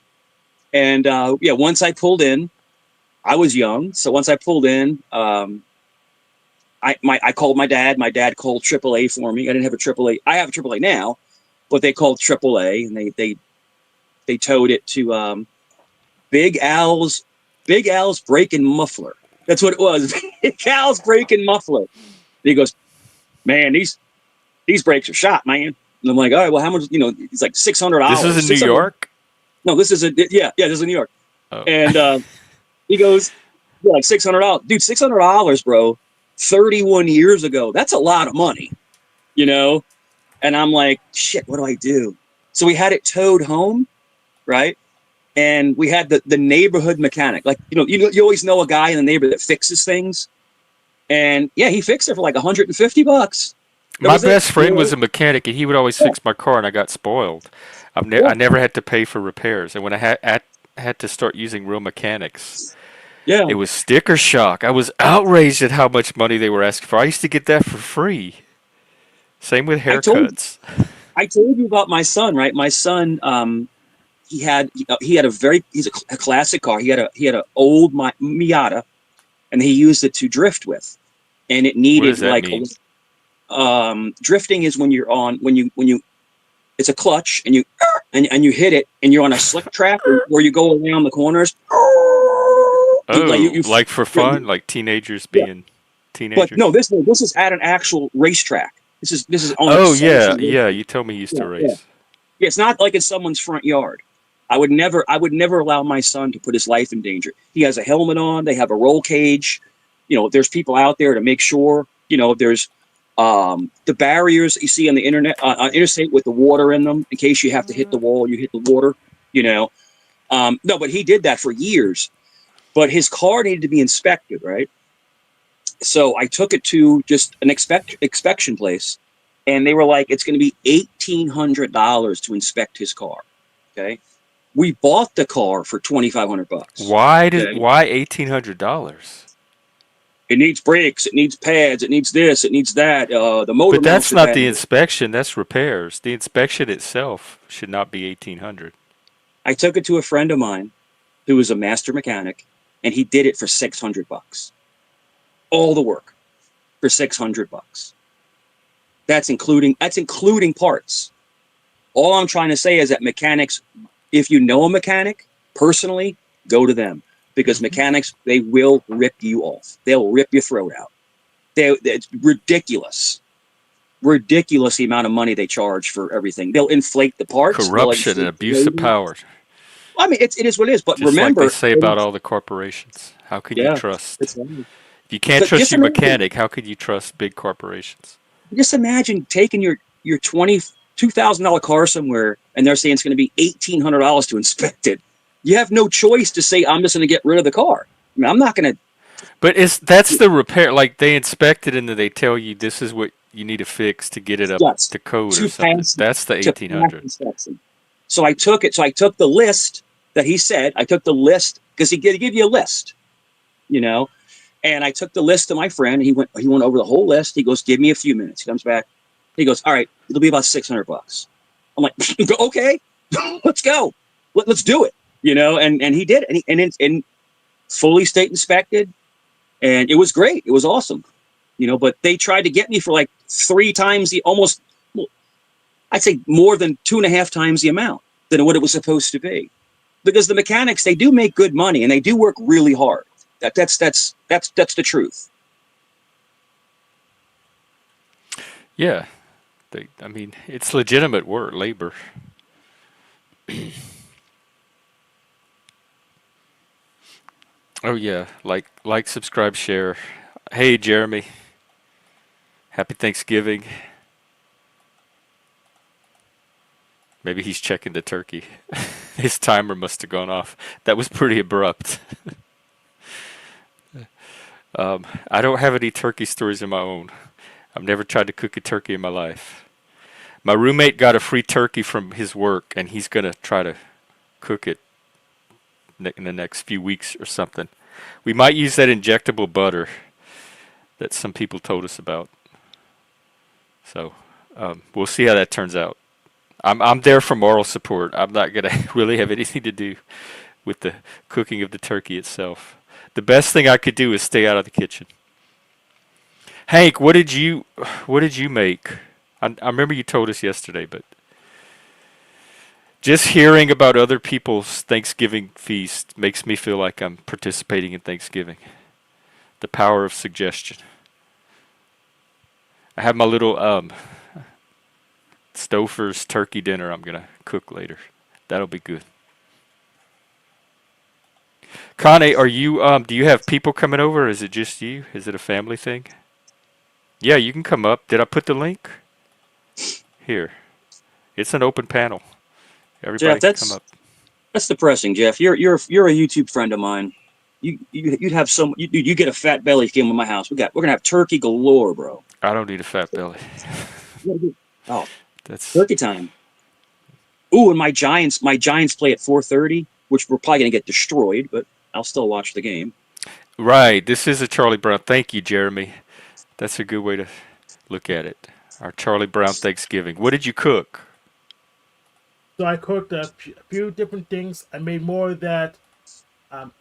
And once I pulled in, I was young. So once I pulled in, I called my dad. My dad called AAA for me. I didn't have a AAA. I have a AAA now, but they called AAA, and they towed it to Big Al's brake and muffler. That's what it was. Big Al's brake and muffler. And he goes, man, these brakes are shot, man. And I'm like, all right, well, how much? It's like $600. This is in New 600. York? No, this is this is in New York. Oh. And he goes, yeah, like $600, dude. $600, bro. 31 years ago. That's a lot of money, And I'm like, shit, what do I do? So we had it towed home, right? And we had the neighborhood mechanic. Like, you always know a guy in the neighborhood that fixes things. And yeah, he fixed it for like $150. My best friend was a mechanic, and he would always fix my car, and I got spoiled. I never had to pay for repairs, and when I had to start using real mechanics, Yeah. it was sticker shock. I was outraged at how much money they were asking for. I used to get that for free. Same with haircuts. I told you about my son, right? My son, he's a classic car. He had a old Miata, and he used it to drift with, and it needed What does that mean? drifting is when you it's a clutch and you hit it and you're on a slick track where you go around the corners. Like for fun, like teenagers being teenagers. But no, this is at an actual racetrack. This is on. Oh yeah. You told me you used to race. Yeah, it's not like it's someone's front yard. I would never allow my son to put his life in danger. He has a helmet on. They have a roll cage. There's people out there to make sure. There's the barriers that you see on the interstate with the water in them in case you have to hit the wall. You hit the water. No, but he did that for years. but his car needed to be inspected, right? So I took it to just an inspection place, and they were like, it's going to be $1,800 to inspect his car. Okay, we bought the car for $2,500. Okay, Why $1,800? it needs brakes, it needs pads, it needs this, it needs that. The motor But mounts that's are not bad. the inspection. That's repairs. The inspection itself should not be 1,800. I took it to a friend of mine who was a master mechanic, and he did it for $600. All the work for $600. That's including parts. All I'm trying to say is that mechanics, if you know a mechanic personally, go to them, because mechanics, they will rip you off. They'll rip your throat out. It's ridiculous the amount of money they charge for everything. They'll inflate the parts. They'll Corruption and inflate the abuse of labor. power. I mean, it is what it is. But Just like they remember, say about all the corporations. How can you yeah, trust? it's right. If you can't But trust your mechanic, how could you trust big corporations? just imagine taking your $22,000 car somewhere, and they're saying it's going to be $1,800 to inspect it. You have no choice to say, I'm just going to get rid of the car. I mean, I'm not going to. But that's the repair. Like they inspect it and then they tell you this is what you need to fix to get it up Yes, to code or to something. pass That's the to pass 1,800. inspection. So I took it. So I took the list that he said. I took the list because he give you a list, you know. And I took the list to my friend. He went over the whole list. He goes, "Give me a few minutes." He comes back. He goes, "All right, it'll be about $600." I'm like, "Okay, let's go. Let's do it." You know. And he did. And fully state inspected, and it was great. It was awesome. You know. But they tried to get me for like 3 times the almost. I'd say more than 2.5 times the amount than what it was supposed to be, because the mechanics, they do make good money and they do work really hard. That's the truth. Yeah. I mean, it's legitimate work, labor. Oh yeah, like, subscribe, share. Hey Jeremy, happy Thanksgiving. Maybe he's checking the turkey. His timer must have gone off. That was pretty abrupt. I don't have any turkey stories of my own. I've never tried to cook a turkey in my life. My roommate got a free turkey from his work, and he's gonna try to cook it in the next few weeks or something. We might use that injectable butter that some people told us about. So we'll see how that turns out. I'm there for moral support. I'm not gonna really have anything to do with the cooking of the turkey itself. The best thing I could do is stay out of the kitchen. Hank, what did you make? I remember you told us yesterday, but just hearing about other people's Thanksgiving feast makes me feel like I'm participating in Thanksgiving. The power of suggestion. I have my little Stouffer's turkey dinner I'm gonna cook later. That'll be good. Connie, are you do you have people coming over or is it just you? Is it a family thing? Yeah, you can come up. Did I put the link? Here. It's an open panel. Everybody Jeff, come up. that's depressing, Jeff. You're a YouTube friend of mine. You'd have some. You get a fat belly if you came to my house. We're gonna have turkey galore, bro. I don't need a fat belly. Oh, That's turkey time. Ooh, and my Giants play at 4:30, which we're probably gonna get destroyed, but I'll still watch the game. right. This is a Charlie Brown. Thank you, Jeremy. That's a good way to look at it. Our Charlie Brown Thanksgiving. What did you cook? So I cooked a few different things. I made more of that um,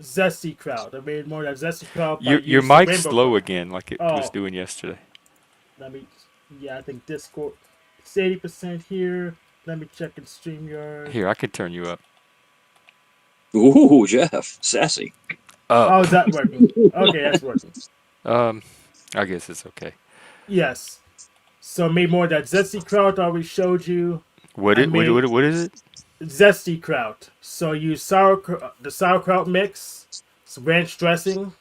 zesty kraut. I made more of that zesty kraut by Your using mic's rainbow low kraut. again, like it was Oh, doing yesterday. let me. Yeah, I think Discord. It's 80% here. Let me check in StreamYard. Here, I can turn you up. Ooh, Jeff, sassy. Oh, Up. is that working? Okay, that's working. Um, I guess it's okay. Yes. So I made more of that zesty kraut I already showed you. What I it? made What is it? zesty kraut. So I use the sauerkraut mix, some ranch dressing,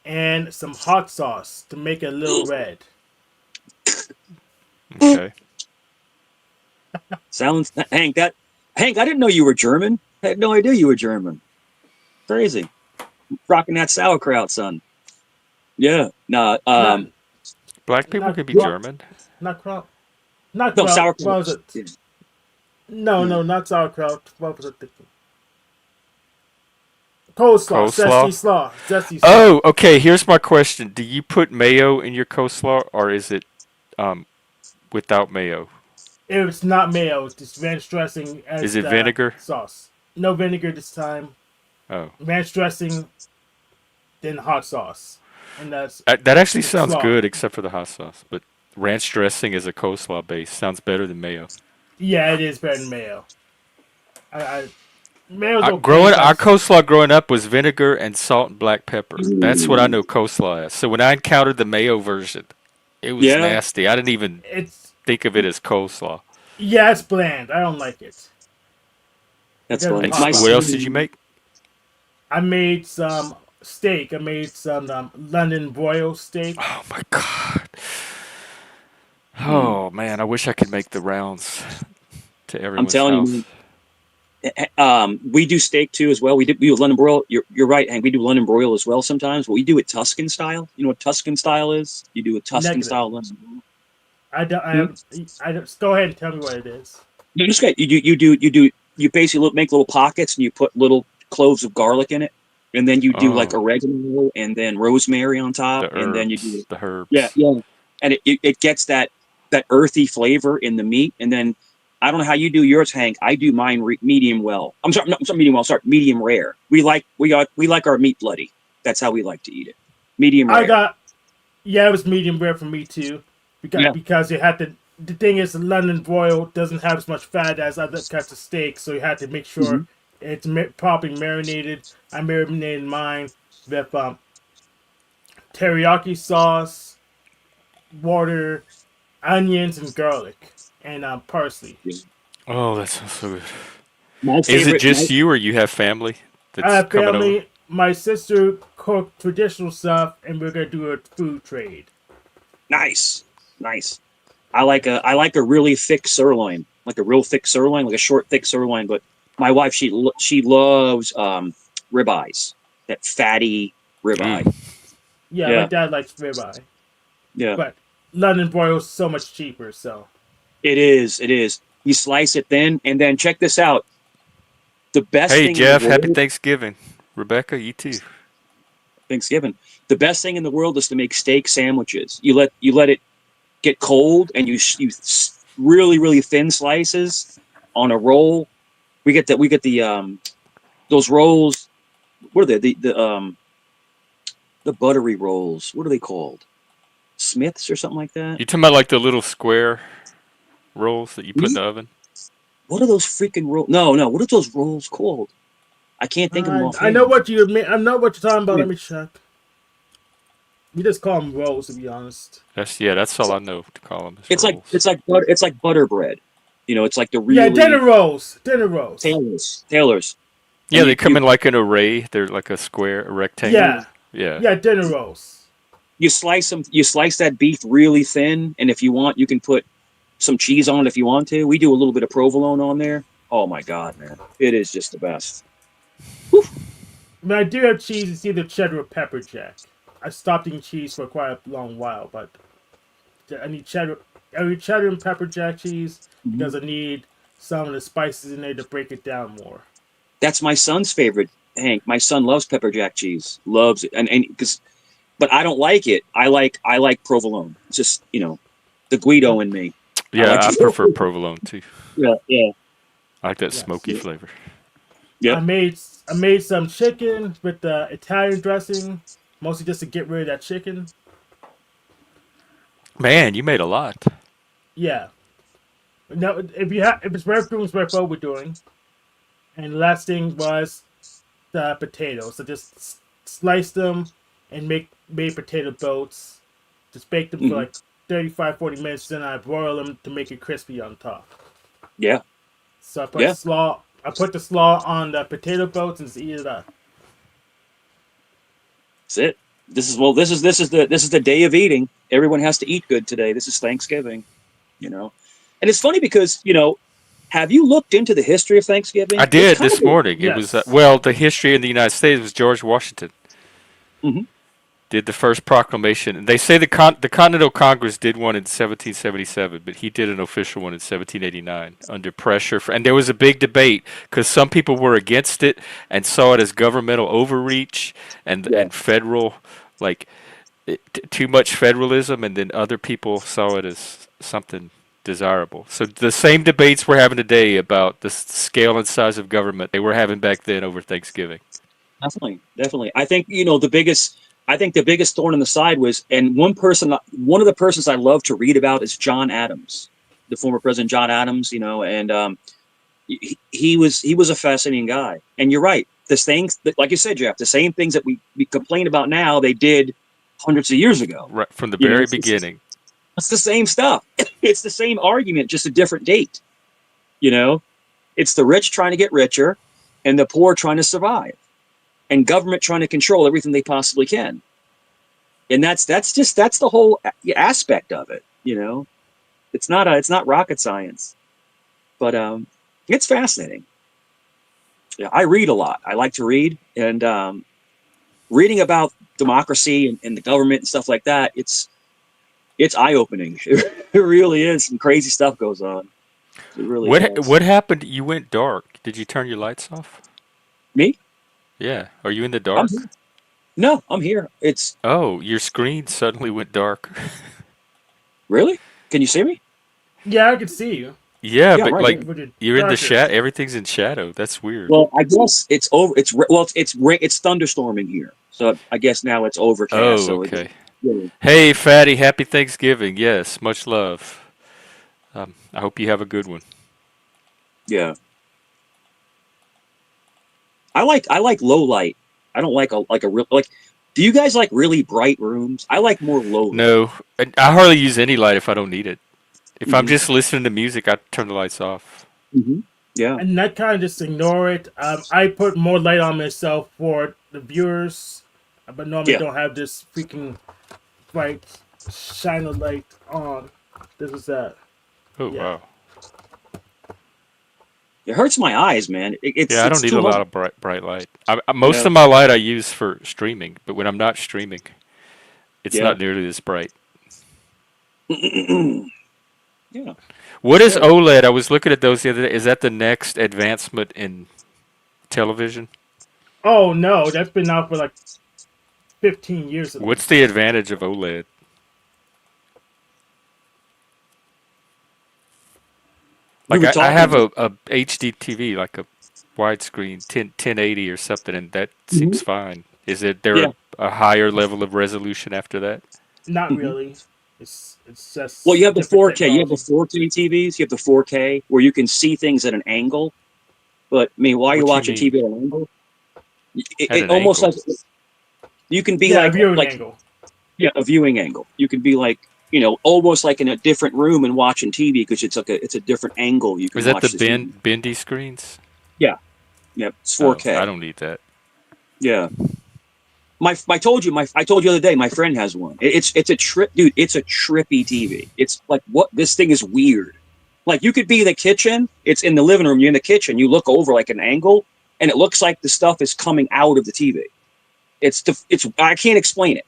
and some hot sauce to make it a little red. Okay. Sounds Hank. I didn't know you were German. I had no idea you were German. Crazy. Rocking that sauerkraut, son. Yeah. No, Not Black people not can be kraut. German. Not kraut. Not no, kraut. sauerkraut. What was it? Yeah. No, Yeah. no, not sauerkraut. What was it? Coleslaw. Coleslaw. Zesty slaw. Zesty slaw. Oh, okay. Here's my question: do you put mayo in your coleslaw, or is it um, without mayo? It's not mayo. It's just ranch dressing Is as it the vinegar? sauce. No vinegar this time. Oh, Ranch dressing, then hot sauce, and that's that actually the sounds slaw. good, except for the hot sauce. But ranch dressing as a coleslaw base sounds better than mayo. Yeah, it is better than mayo. I mayo's I, okay, growing but our coleslaw growing up was vinegar and salt and black pepper. That's what I know coleslaw as. So when I encountered the mayo version, it was Yeah. nasty. I didn't even it's think of it as coleslaw. yeah, it's bland. I don't like it. It That's doesn't funny. And pop My what out. else did you son, make? I made some steak. I made some London broil steak. Oh my god. mm, Oh man, I wish I could make the rounds to I'm everyone's telling you, house. man, we do steak too as well. We do London broil. You're right, Hank. We do London broil as well sometimes, but we do it Tuscan style. You know what Tuscan style is? You do a Tuscan Negative. style London broil. I don't. I Hmm? have. I don't. Go ahead and tell me what it is. No, just great. You basically make little pockets and you put little cloves of garlic in it, and then you do like Oh, oregano and then rosemary on top, the and then you do herbs, the yeah, herbs. yeah, and it gets that earthy flavor in the meat, and then I don't know how you do yours, Hank. I do mine medium well. I'm sorry, medium well. Sorry, medium rare. We like our meat bloody. That's how we like to eat it. Medium I rare. got. Yeah, it was medium rare for me too, Yeah. because you had to. The thing is, the London broil doesn't have as much fat as other cuts of steak, so you had to make sure Hmm. it's properly marinated. I marinated mine with teriyaki sauce, water, onions, and garlic, and parsley. Oh, that sounds so good. My Is it favorite. just you, or you have family I that's have coming over? family. My sister cooked traditional stuff, and we're gonna do a food trade. Nice, nice. I like a really thick sirloin, like a real thick sirloin, like a short thick sirloin. But my wife, she loves ribeyes, that fatty ribeye. Mm. Yeah, my Yeah, dad likes ribeye, yeah. but London broil is so much cheaper. So It is. It is. You slice it thin, and then check this out. The best Hey thing in the Jeff, happy world, Thanksgiving. Rebecca, you too. Thanksgiving. The best thing in the world is to make steak sandwiches. You let it get cold, and really really thin slices on a roll. We get the those rolls. What are they? The buttery rolls. What are they called? Smiths or something like that. You talking about like the little square rolls that you put in the oven? What are those freaking rolls? No, no. What are those rolls called? I can't think of them I know offhand. what you mean. I know what you're talking about. Yeah. Let me check. We just call them rolls, to be honest. That's all I know to call them is It's like rolls. it's like butter. It's like butter bread. It's like the Yeah, dinner really rolls. Dinner rolls. Taylor's, Yeah, and they you come you in like an array. They're like a square, a rectangle. Yeah, Yeah. yeah, dinner rolls. you slice them. You slice that beef really thin, and if you want, you can put some cheese on it if you want to. We do a little bit of provolone on there. Oh my god, man, it is just the best. I mean, I do have cheese. It's either cheddar or pepper jack. I stopped eating cheese for quite a long while, but I need cheddar. I need cheddar and pepper jack cheese Mhm. because I need some of the spices in there to break it down more. That's my son's favorite, Hank. My son loves pepper jack cheese, loves it, and because, but I don't like it. I like provolone. It's just the Guido in me. I like Yeah, I prefer provolone too. yeah, yeah, I like that Yes. smoky flavor. yep. I made some chicken with the Italian dressing, mostly just to get rid of that chicken. Man, you made a lot. Yeah. Now, if it's worth doing, it's worth what we're doing. And the last thing was the potatoes. So just slice them and made potato boats. Just bake them for Hmm. like 35-40 minutes. Then I broil them to make it crispy on top. Yeah, So I put yeah. slaw. I put the slaw on the potato boats and just eat it up. That's it. This is the day of eating. Everyone has to eat good today. This is Thanksgiving. And it's funny because Have you looked into the history of I Thanksgiving? It's did kind this of morning. It was Yes. well, the history in the United States was George Washington Mhm. did the first proclamation. They say the Continental Congress did one in 1777, but he did an official one in 1789 under pressure. And there was a big debate because some people were against it and saw it as governmental overreach Yeah, and federal, like too much federalism, and then other people saw it as something desirable. So the same debates we're having today about the scale and size of government they were having back then over Thanksgiving. definitely, definitely. I think the biggest. I think the biggest thorn in the side was, and one of the persons I love to read about is John Adams, the former president John Adams. And he was a fascinating guy. And you're right. The things that, like you said, Jeff, the same things that we complain about now, they did hundreds of years ago. Right from the You know, very it's beginning. it's the same stuff. It's the same argument, just a different date. You know, it's the rich trying to get richer, and the poor trying to survive, and government trying to control everything they possibly can. And that's the whole aspect of it. It's not rocket science, but it's fascinating. Yeah, I read a lot. I like to read, and reading about democracy and the government and stuff like that. It's eye opening. It really is. Some crazy stuff goes on. It really does. What happened? You went dark. Did you turn your lights off? Me? Yeah. Are you in the I'm here. dark? No, I'm here. It's Oh, your screen suddenly went dark. really. Can you see me? Yeah, I can see you. Yeah, Yeah, I'm but right like here. With your you're in the darkness. everything's in shadow. That's weird. Well, I guess it's over. It's thunderstorming here, so I guess now it's overcast. Oh, So okay. yeah, Hey, Fatty, happy Thanksgiving. Yes, much love. I hope you have a good one. yeah. I like low light. I don't like a real like. Do you guys like really bright rooms? I like more low light. No, I hardly use any light if I don't need it. If I'm Hmm. just listening to music, I turn the lights off. Hmm. Yeah. And that kind of just ignore it. I put more light on myself for the viewers, but normally Yeah. don't have this freaking bright shine of light on. This is that. Oh, Yeah. wow. It hurts my eyes, man. It's Yeah, I don't it's need too a much. lot of bright light. Most Yeah. of my light I use for streaming, but when I'm not streaming, it's Yeah. not nearly this bright. Yeah. What is Good. OLED? I was looking at those the other day. Is that the next advancement in television? Oh no, that's been out for like 15 years at What's least. the advantage of OLED? We Like were I talking have about. a HD TV, like a widescreen 1080 or something, and that Mhm. seems fine. Is it there Yeah. a higher level of resolution after that? Not Hmm. really. It's Well, you just have the different 4K. You have the technology. 4K TVs. You have the 4K where you can see things at an angle. But I mean, while you're What you watching mean TV at an angle, at it an almost angle? like you can be Yeah, like viewing like angle. yeah, a viewing angle. You can be like almost like in a different room and watching TV because it's a different angle. You can Is that the watch the TV. bendy screens? Yeah, yeah, it's Oh, I 4K. don't need that. Yeah. I told you the other day my friend has one. It's a trip, dude. It's a trippy TV. It's like what this thing is weird. Like you could be in the kitchen. It's in the living room. You're in the kitchen. You look over like an angle, and it looks like the stuff is coming out of the TV. It's I can't explain it.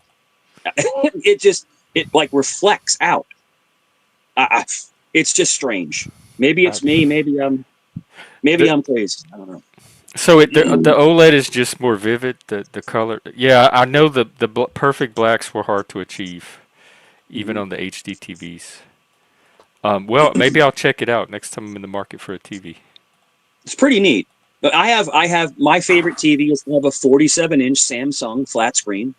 It like reflects out. I, it's just strange. Maybe Uh, it's me. Maybe the, I'm crazy. I don't know. so the OLED is just more vivid. The color. Yeah, I know the perfect blacks were hard to achieve, even Mhm. on the HD TVs. Well, maybe I'll check it out next time I'm in the market for a TV. It's pretty neat. But I have my favorite TV is I have a 47-inch Samsung flat screen.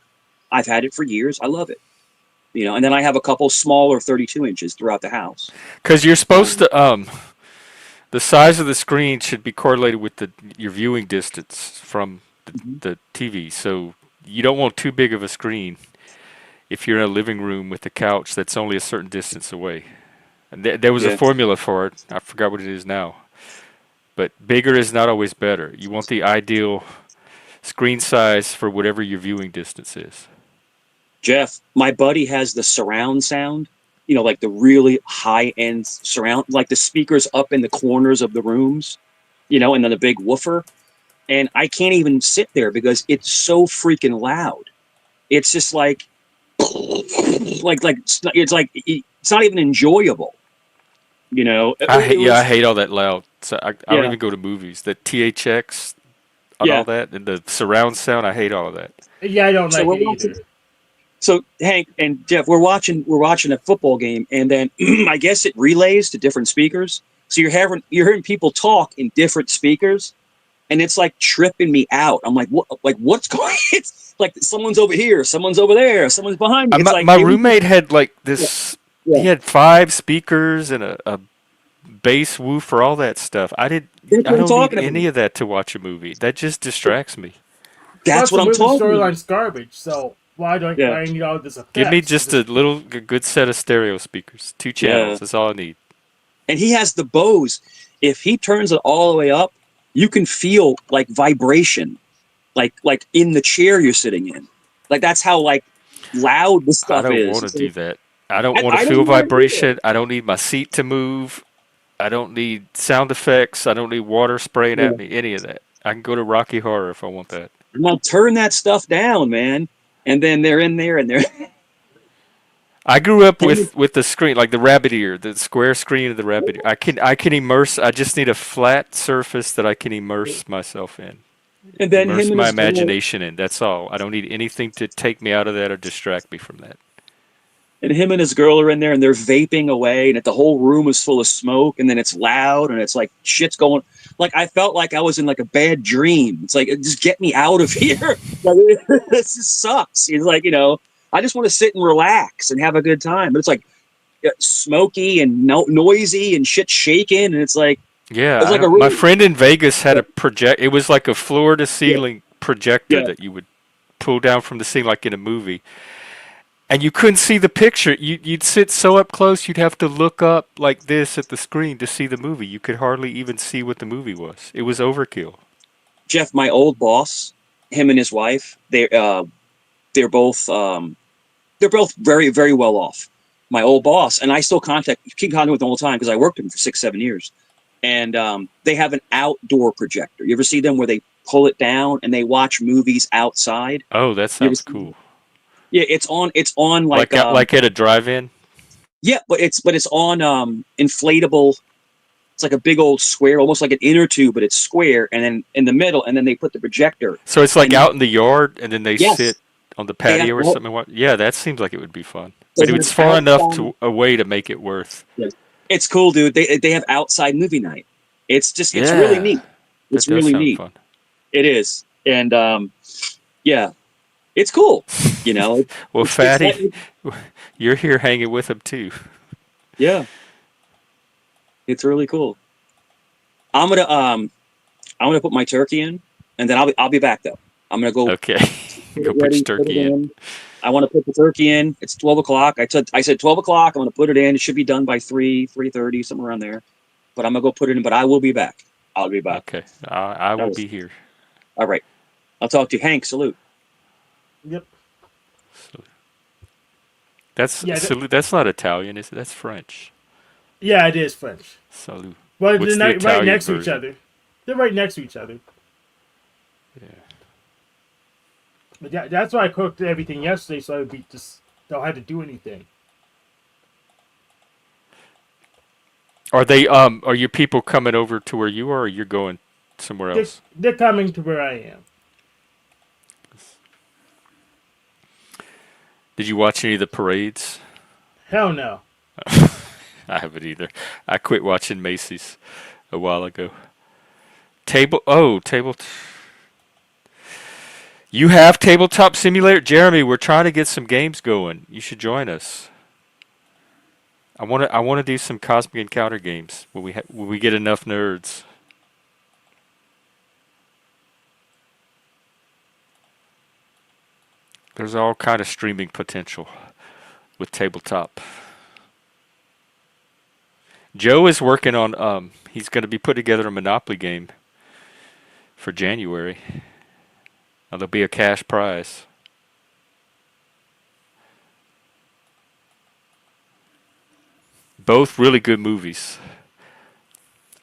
I've had it for years. I love it. And then I have a couple smaller 32 inches throughout the house. Because you're supposed Um, to the size of the screen should be correlated with your viewing distance from mhm. the TV. So you don't want too big of a screen if you're in a living room with a couch that's only a certain distance away. And there was a Yeah, formula for it. I forgot what it is now. But bigger is not always better. You want the ideal screen size for whatever your viewing distance is. Jeff, my buddy has the surround sound. like the really high end surround, like the speakers up in the corners of the rooms, and then the big woofer. And I can't even sit there because it's so freaking loud. It's just it's not even enjoyable. It I was, hate all that loud. So I don't yeah, even go to movies. The THX and all yeah. that, and the surround sound. I hate all of that. Yeah, I don't So like we're it watching. either. So Hank and Jeff, we're watching a football game, and then I guess it relays to different speakers. So you're hearing people talk in different speakers, and it's like tripping me out. I'm like, what? Like, what's going? It's like someone's over here, someone's over there, someone's behind me. It's like My it was, roommate had like yeah, this. yeah. He had 5 speakers and a bass woofer, all that stuff. That's I what I'm don't need talking about. any of that to watch a movie. That just distracts me. That's Plus, what the I'm movie talking about. storyline's garbage. So Yeah, why I need all this Give me effects? just a little good set of stereo speakers, 2 channels. yeah. That's all I need. And he has the Bose. If he turns it all the way up, you can feel like vibration, like in the chair you're sitting in. Like that's how like loud the I stuff don't is. want to do that. I don't want to I feel don't want to do that. vibration. I don't need my seat to move. I don't need sound effects. I don't need water spraying at Yeah. me. Any of that. I can go to Rocky Horror if I want that. Now turn that stuff down, man. And then they're in there and they're I grew up with the screen like the rabbit ear, the square screen of the rabbit ear. I can immerse. I just need a flat surface that I can immerse myself in, and then immerse him and my his girl imagination in. That's all. I don't need anything to take me out of that or distract me from that. and him and his girl are in there and they're vaping away and the whole room is full of smoke and then it's loud and it's like shit's going like I felt like I was in like a bad dream. It's like just get me out of here. Like, this just sucks. It's like, I just want to sit and relax and have a good time. But it's like smoky and noisy and shit shaking and Yeah, it's I like a don't. My really friend in Vegas had yeah, a project. It was like a floor to yeah, ceiling projector yeah. that you would pull down from the ceiling, like in a movie. And you couldn't see the picture. You'd sit so up close, you'd have to look up like this at the screen to see the movie. You could hardly even see what the movie was. It was overkill. Jeff, my old boss, him and his wife, they're both very, very well off. My old boss, and I still keep contact with them all the time because I worked with them for 6, 7 years. And they have an outdoor projector. You ever see them where they pull it down and they watch movies outside? Oh, that You ever sounds see cool. that? Yeah, it's on like Like at a drive-in. yeah, but it's on inflatable. It's like a big old square, almost like an inner tube, but it's square, and then in the middle, and then they put the projector. So it's like And out in the yard, and then they sit yes, on the they have patio or something. Yeah, that seems like it would be fun. they But have it's far enough outside. to away to make it worth. Yes. It's cool, dude. They have outside movie night. It's really Yeah, neat. that It's does really sound neat. fun. It is, and yeah, it's cool. You know, Well, it's like Fatty, you're here hanging with them too. yeah, it's really cool. I'm gonna um I'm gonna put my turkey in, and then I'll be back though. I'm gonna go Okay, put it go put your ready, put it turkey in. in. I want to put the turkey in. It's 12 o'clock. I said 12 o'clock. I'm gonna put it in. It should be done by 3:30, somewhere around there. But I'm gonna go put it in. But I will be back. I'll be back. Okay, I That will was be here. all right. I'll talk to you, Hank. Salute. Yep. So that's Yeah. salute. That's not Italian, is it? That's French. Yeah, it is French. Salute. Well, What's they're the right Italian next to each version? other. They're right next to each other. Yeah. But yeah, that's why I cooked everything yesterday, so I would be just don't have to do anything. Are they are your people coming over to where you are, or you're going somewhere They're, else? they're coming to where I am. Did you watch any of the parades? Hell no. I haven't either. I quit watching Macy's a while ago. Table. You have Tabletop Simulator, Jeremy. We're trying to get some games going. You should join us. I want to do some Cosmic Encounter games when we get enough nerds. There's all kind of streaming potential with tabletop. Joe is working on he's going to be putting together a Monopoly game for January. Now, there'll be a cash prize. Both really good movies.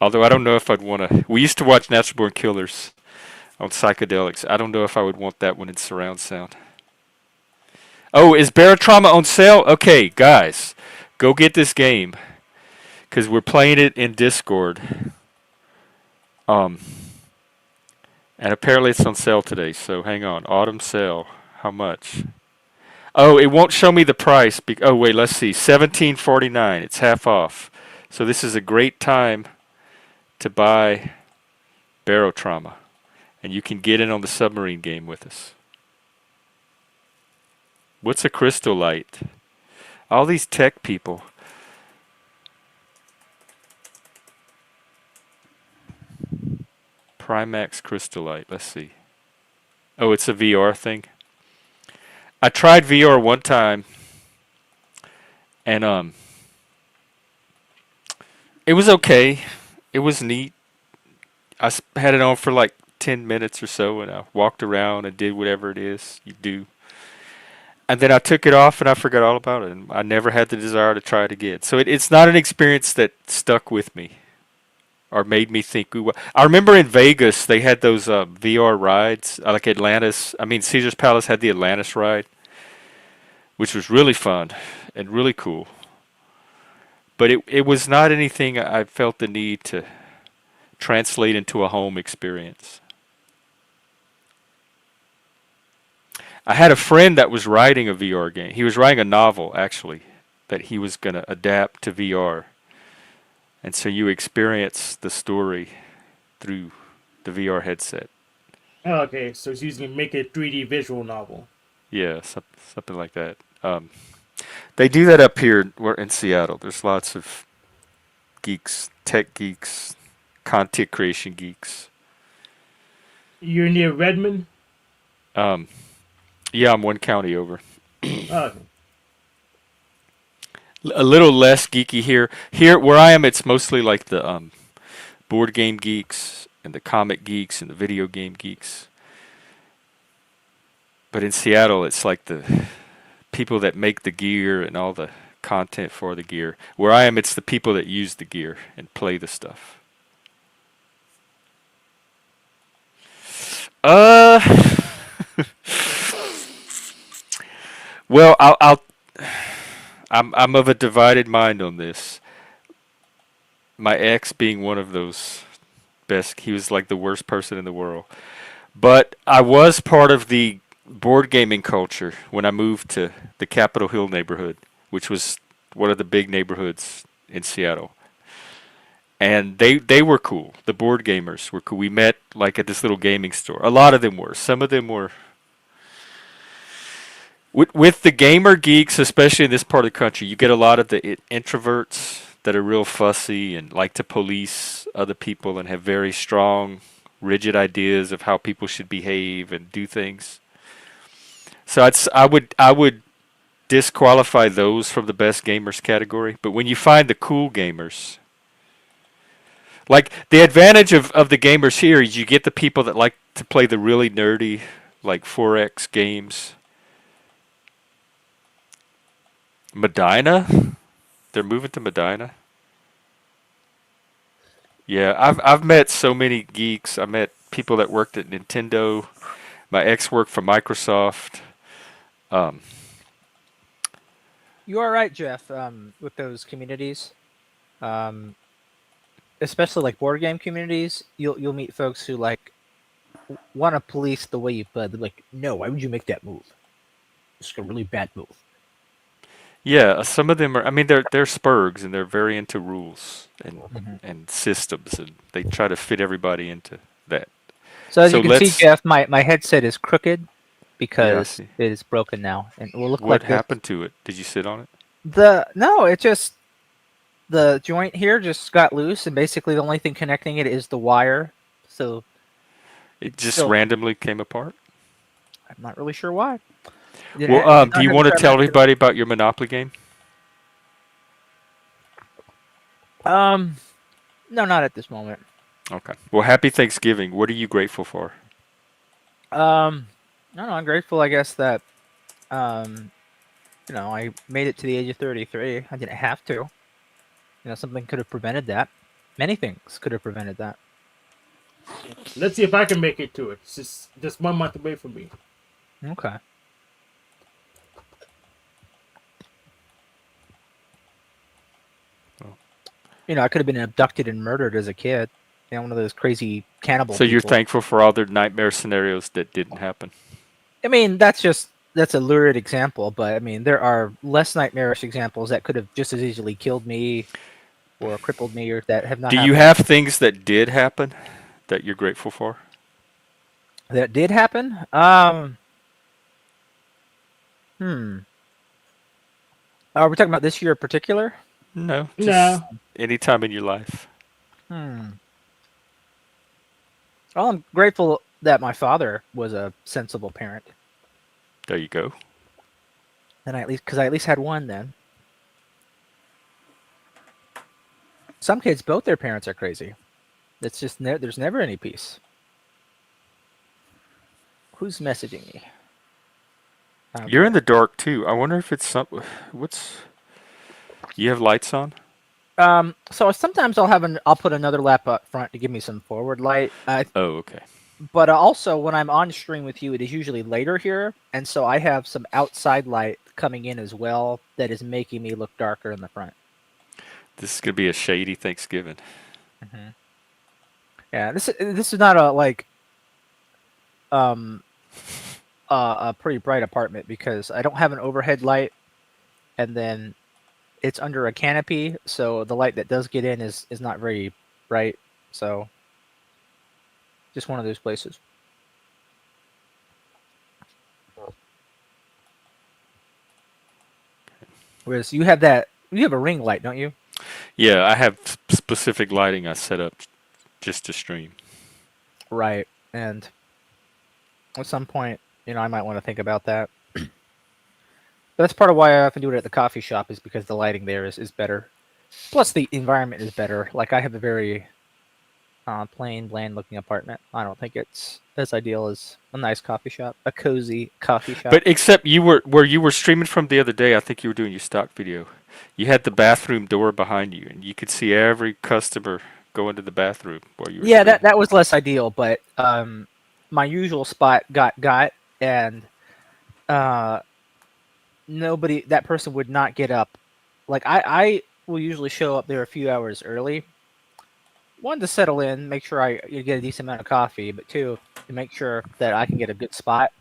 Although I don't know if I'd want to. We used to watch Natural Born Killers on psychedelics. I don't know if I would want that one in surround sound. Oh, is Barotrauma on sale? Okay, guys, go get this game because we're playing it in Discord. Um, and apparently it's on sale today. So hang on, autumn sale. How much? Oh, it won't show me the price. Oh wait, let's see. 17.49. It's half off. So this is a great time to buy Barotrauma, and you can get in on the submarine game with us. What's a crystal light? All these tech people. Primax crystallite. Let's see. Oh, it's a VR thing. I tried VR one time, and it was okay. It was neat. Had it on for like 10 minutes or so, and I walked around and did whatever it is you do. And then I took it off, and I forgot all about it. And I never had the desire to try it again. So it's not an experience that stuck with me or made me think. Ooh, I remember in Vegas they had those VR rides, like Atlantis. I mean, Caesar's Palace had the Atlantis ride, which was really fun and really cool. But it was not anything I felt the need to translate into a home experience. I had a friend that was writing a VR game. He was writing a novel, actually, that he was going to adapt to VR. And so you experience the story through the VR headset. Oh, okay, so it's using to make a 3D visual novel. Yeah, something like that. They do that up here. We're in Seattle. There's lots of geeks, tech geeks, content creation geeks. You're near Redmond? Um, yeah, I'm one county over. Oh, okay. A little less geeky here. Here, where I am, it's mostly like the board game geeks and the comic geeks and the video game geeks. But in Seattle, it's like the people that make the gear and all the content for the gear. Where I am, it's the people that use the gear and play the stuff. Uh, well, I'm of a divided mind on this. My ex being one of those best, he was like the worst person in the world. But I was part of the board gaming culture when I moved to the Capitol Hill neighborhood, which was one of the big neighborhoods in Seattle. And they were cool. The board gamers were cool. We met like at this little gaming store. A lot of them were. Some of them were. With the gamer geeks, especially in this part of the country, you get a lot of the introverts that are real fussy and like to police other people and have very strong, rigid ideas of how people should behave and do things. So I would disqualify those from the best gamers category. But when you find the cool gamers, like the advantage of the gamers here is you get the people that like to play the really nerdy, like 4X games. Medina? They're moving to Medina? Yeah, I've met so many geeks. I met people that worked at Nintendo. My ex worked for Microsoft. Um, You are right, Jeff, with those communities. Especially like board game communities, you'll meet folks who like want to police the way you play. They're like, no, why would you make that move? It's a really bad move. yeah, some of them are. I mean, they're spurgs and they're very into rules Mhm. and systems, and they try to fit everybody into that. So as So you can see, let's. Jeff, my headset is crooked Yeah, I because see. it is broken now, and it will look What like this. happened to it? Did you sit on it? It just the joint here just got loose, and basically the only thing connecting it is the wire. So It it's just still. randomly came apart. I'm not really sure why. Did Well, did do not you have to want to try tell back to everybody about your Monopoly game? it. No, not at this moment. Okay. Well, happy Thanksgiving. What are you grateful for? I don't know. I'm grateful, I guess, that I made it to the age of 33. I didn't have to. something could have prevented that. Many things could have prevented that. Let's see if I can make it to it. It's just 1 month away from me. Okay. I could have been abducted and murdered as a kid. One of those crazy cannibal So you're people. thankful for all their nightmare scenarios that didn't happen. I mean, that's a lurid example, but I mean, there are less nightmarish examples that could have just as easily killed me or crippled me or that have not Do you happened. have things that did happen that you're grateful for? That did happen? Are we talking about this year in particular? No, just No. any time in your life. Well, I'm grateful that my father was a sensible parent. There you go. And because I at least had one then. Some kids, both their parents are crazy. It's just there's never any peace. Who's messaging me? Okay. You're in the dark too. I wonder if it's some. What's? You have lights on? So sometimes I'll put another lamp up front to give me some forward light. Oh, okay. But also when I'm on stream with you, it is usually later here, and so I have some outside light coming in as well that is making me look darker in the front. This is gonna be a shady Thanksgiving. Mm-hmm. Yeah, this is not a pretty bright apartment because I don't have an overhead light, and then it's under a canopy, so the light that does get in is not very bright. So just one of those places. Whereas you have a ring light, don't you? Yeah, I have specific lighting I set up just to stream. Right. And at some point, I might want to think about that. But that's part of why I often do it at the coffee shop is because the lighting there is better. Plus the environment is better. Like I have a very plain, bland-looking apartment. I don't think it's as ideal as a nice coffee shop, a cozy coffee shop. But except where you were streaming from the other day, I think you were doing your stock video. You had the bathroom door behind you, and you could see every customer go into the bathroom while you were Yeah, streaming. that was less ideal, but my usual spot got, and that person would not get up. Like I will usually show up there a few hours early. One, to settle in, make sure you get a decent amount of coffee, but two, to make sure that I can get a good spot.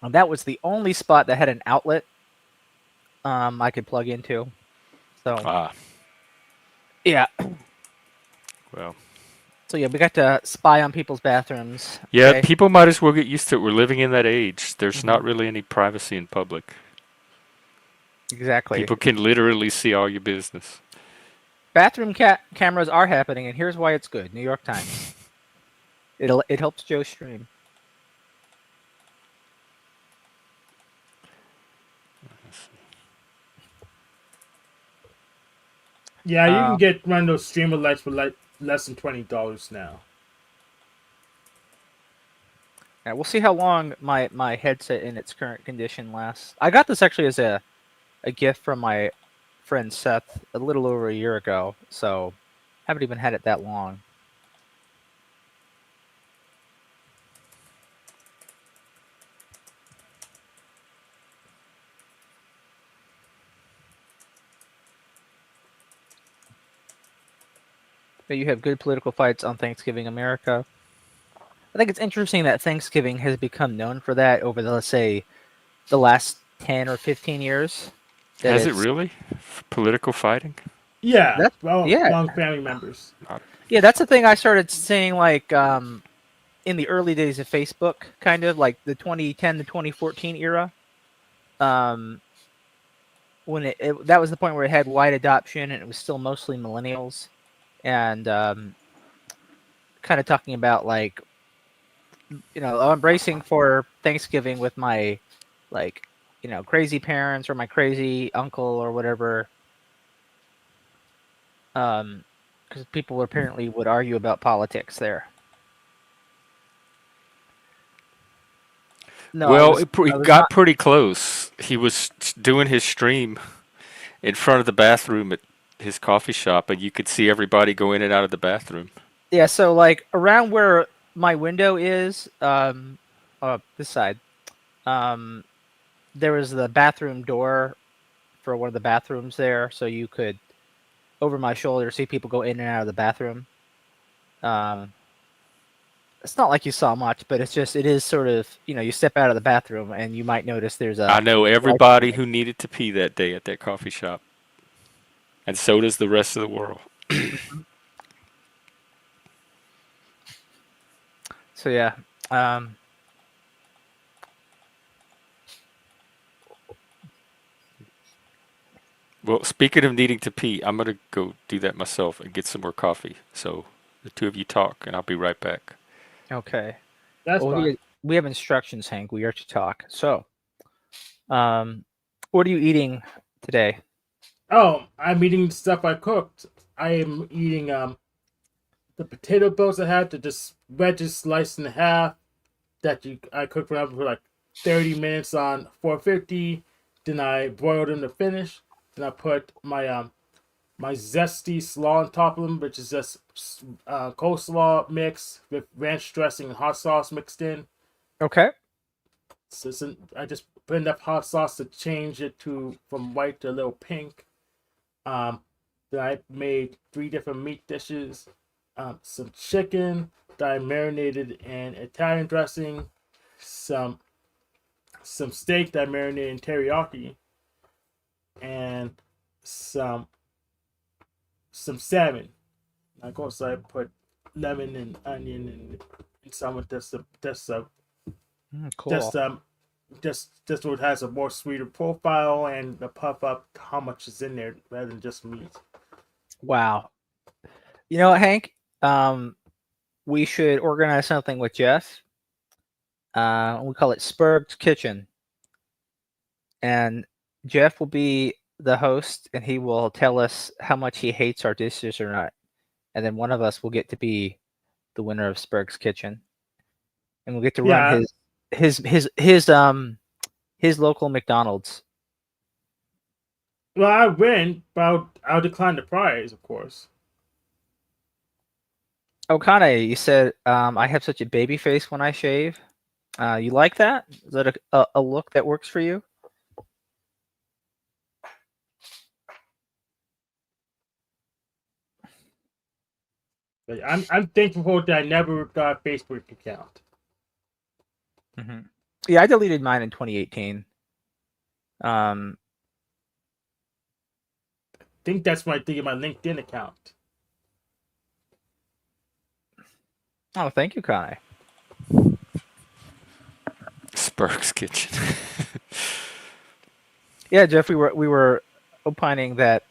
And that was the only spot that had an outlet I could plug into. So yeah. Well. So yeah, we got to spy on people's bathrooms. Yeah, Okay? people might as well get used to it. We're living in that age. There's not really any privacy in public. Exactly. People can literally see all your business. Bathroom cameras are happening, and here's why it's good. New York Times. It helps Joe stream. Yeah, you can get one of those streamer lights for like less than $20 now. Yeah, we'll see how long my headset in its current condition lasts. I got this actually as a gift from my friend Seth a little over a year ago, so haven't even had it that long. But you have good political fights on Thanksgiving America. I think it's interesting that Thanksgiving has become known for that over let's say, the last 10 or 15 years. Has it really? Political fighting? Yeah, yeah. among family members. Yeah, that's the thing I started seeing like in the early days of Facebook, kind of like the 2010 to 2014 era. When that was the point where it had wide adoption and it was still mostly millennials, and kind of talking about like, embracing for Thanksgiving with my crazy parents or my crazy uncle or whatever. Because people apparently would argue about politics there. No, well, it got pretty close. He was doing his stream in front of the bathroom at his coffee shop, and you could see everybody go in and out of the bathroom. Yeah, so like around where my window is, this side, um, there was the bathroom door for one of the bathrooms there, so you could over my shoulder see people go in and out of the bathroom. Um, it's not like you saw much, but it is sort of, you step out of the bathroom and you might notice there's I a know light everybody bulb. who needed to pee that day at that coffee shop, and so does the rest of the world. Mhm. So yeah, um, Well, speaking of needing to pee, I'm gonna go do that myself and get some more coffee. So the two of you talk, and I'll be right back. okay. That's Well, fine. we have instructions, Hank. We are to talk. So, um, what are you eating today? Oh, I'm eating stuff I cooked. I am eating the potato bells I had, the just wedges sliced in half that I cooked for like 30 minutes on 450. Then I boiled them to finish. Then I put my zesty slaw on top of them, which is just coleslaw mix with ranch dressing and hot sauce mixed in. Okay. So I just put enough hot sauce to change it to from white to a little pink. Um, then I made three different meat dishes. Some chicken that I marinated in Italian dressing. Some some steak that I marinated in teriyaki, and some some salmon. Like also I put lemon and onion and some of this Cool. just just what has a more sweeter profile and the puff up how much is in there rather than just meat. Wow. You know what, Hank? Um, we should organize something with Jeff. We call it Spurg's Kitchen, and Jeff will be the host, and he will tell us how much he hates our dishes or not, and then one of us will get to be the winner of Spurg's Kitchen, and we'll get to run Yeah, his his his um his local McDonald's. well I win, but I'll decline the prize, of course. Okane, you said I have such a baby face when I shave. You like that? Is that a look that works for you? But I'm thankful that I never got a Facebook account. Hmm. Yeah, I deleted mine in 2018. Um, I think that's my thing in my LinkedIn account. oh, thank you, Kane. Spurk's Kitchen. Yeah, Jeff, we were opining that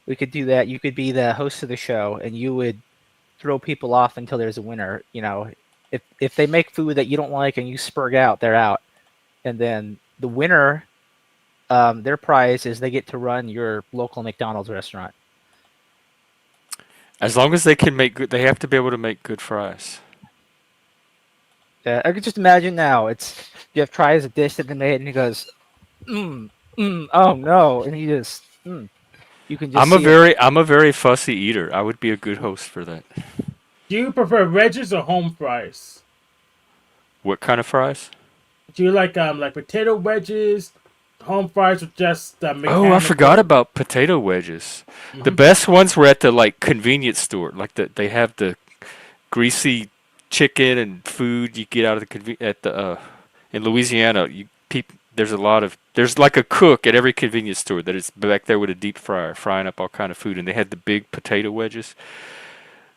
we could do that. You could be the host of the show, and you would throw people off until there's a winner. If they make food that you don't like and you spurg out, they're out. And then the winner, their prize is they get to run your local McDonald's restaurant. As long as they can make good, they have to be able to make good fries. I could just imagine now. Jeff tries a dish that they made, and he goes, oh no, and he just, you can just see him. I'm a very fussy eater. I would be a good host for that. Do you prefer wedges or home fries? What kind of fries? Do you like potato wedges, home fries, or just Oh, I forgot mechanical? about potato wedges. The Hmm. best ones were at the like convenience store. They have the greasy chicken and food you get out of at the in Louisiana. There's like a cook at every convenience store that is back there with a deep fryer frying up all kind of food, and they had the big potato wedges.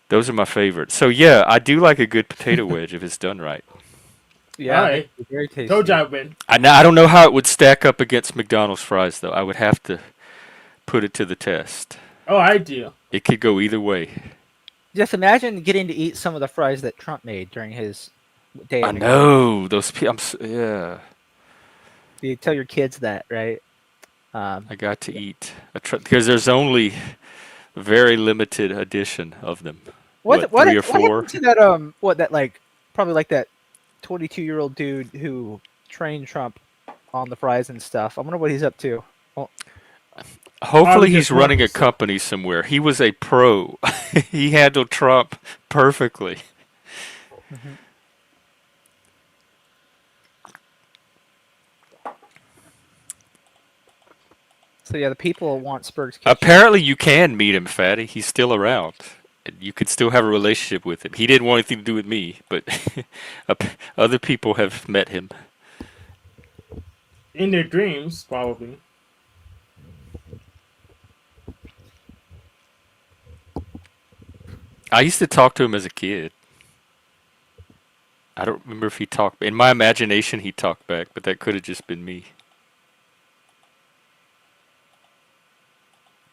Those are my favorite. So yeah, I do like a good potato wedge if it's done right. All Yeah, they right, can be very told you tasty. I win. I don't know how it would stack up against McDonald's fries though. I would have to put it to the test. Oh, I do. It could go either way. Just imagine getting to eat some of the fries that Trump made during his day I at McDonald's. know those. Yeah, You tell your kids that, right? Um, I got to eat because there's only a very limited edition of them. What, three or what four? happened to that like probably like that 22-year-old dude who trained Trump on the fries and stuff. I wonder what he's up to. Well, Hopefully Probably he's just running work. a So. company somewhere. He was a pro. He handled Trump perfectly. Hmm. So yeah, the people want Spurg's kitchen. Apparently you can meet him, Fatty. He's still around. You could still have a relationship with him. He didn't want anything to do with me, but other people have met him. In their dreams, probably. I used to talk to him as a kid. I don't remember if he talked. In my imagination, he talked back, but that could have just been me.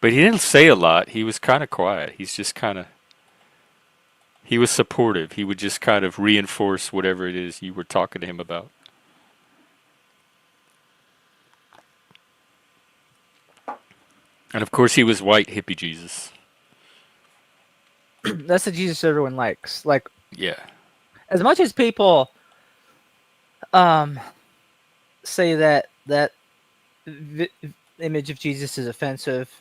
But he didn't say a lot. He was kind of quiet. He's just kind of. He was supportive. He would just kind of reinforce whatever it is you were talking to him about. And of course, he was white hippie Jesus. That's the Jesus everyone likes. Like, Yeah. as much as people um say that vi- image of Jesus is offensive,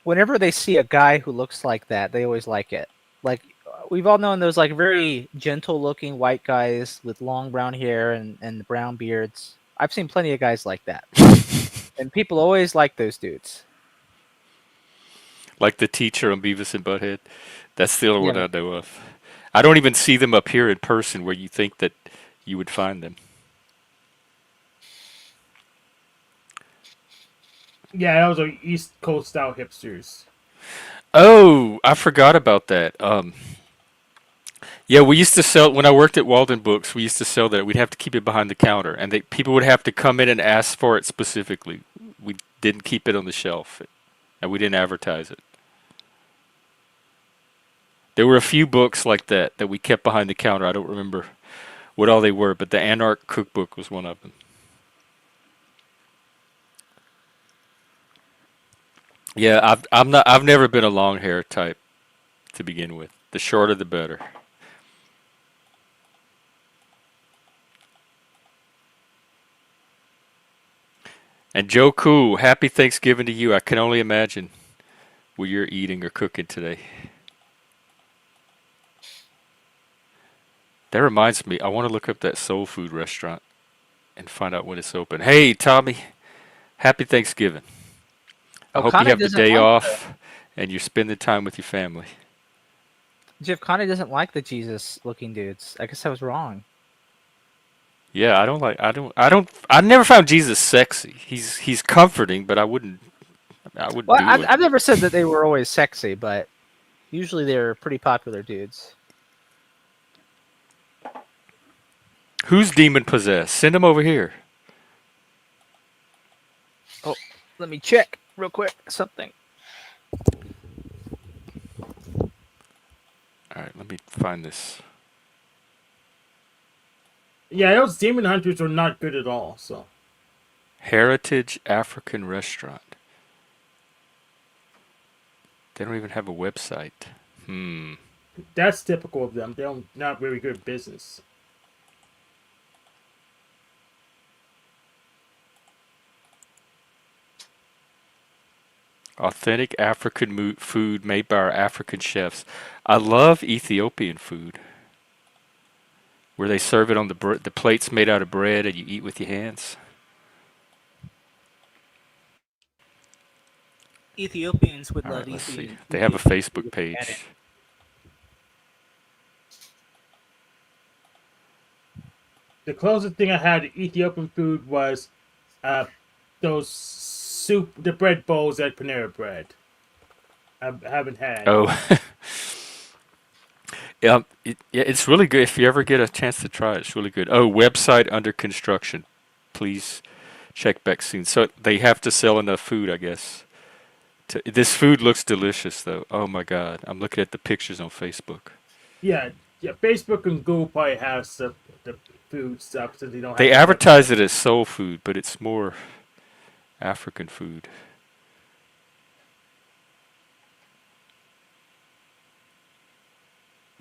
whenever they see a guy who looks like that, they always like it. Like, we've all known those like very gentle looking white guys with long brown hair and brown beards. I've seen plenty of guys like that. And people always like those dudes. Like the teacher on Beavis and Butthead. That's the only one Yeah. I know of. I don't even see them up here in person where you think that you would find them. Yeah, those are East Coast style hipsters. Oh, I forgot about that. Yeah, we used to sell when I worked at Walden Books. We used to sell that. We'd have to keep it behind the counter, and people would have to come in and ask for it specifically. We didn't keep it on the shelf, and we didn't advertise it. There were a few books like that we kept behind the counter. I don't remember what all they were, but the Anarch Cookbook was one of them. Yeah, I'm not. I've never been a long hair type to begin with. The shorter, the better. And Joe Cool, happy Thanksgiving to you. I can only imagine what you're eating or cooking today. That reminds me, I want to look up that soul food restaurant and find out when it's open. Hey, Tommy, happy Thanksgiving. I Oh, hope you Connie have the doesn't day like off and you're spending time with your family. Jeff. Connie doesn't like the Jesus looking dudes. I guess I was wrong. Yeah, I never found Jesus sexy. He's comforting, but I wouldn't Well, do I've it. I've never said that they were always sexy, but usually they're pretty popular dudes. Who's demon possessed? Send him over here. Oh, let me check real quick something. All right, let me find this. Yeah, those demon hunters are not good at all. So Heritage African Restaurant. They don't even have a website. Hmm. that's typical of them. They're not very good at business. Authentic African food made by our African chefs. I love Ethiopian food, where they serve it on the plates made out of bread and you eat with your hands. Ethiopians would All love right, let's see. Ethiopian. They have a Facebook page. The closest thing I had to Ethiopian food was uh, those soup, the bread bowls at Panera Bread. I haven't had. Oh, yeah, yeah, it's really good. If you ever get a chance to try it, it's really good. Oh, website under construction. Please check back soon. So they have to sell enough food, I guess. This food looks delicious, though. Oh my God, I'm looking at the pictures on Facebook. Yeah, yeah. Facebook and Google probably have the food stuff since they don't have They a advertise website. it as soul food, but it's more African food.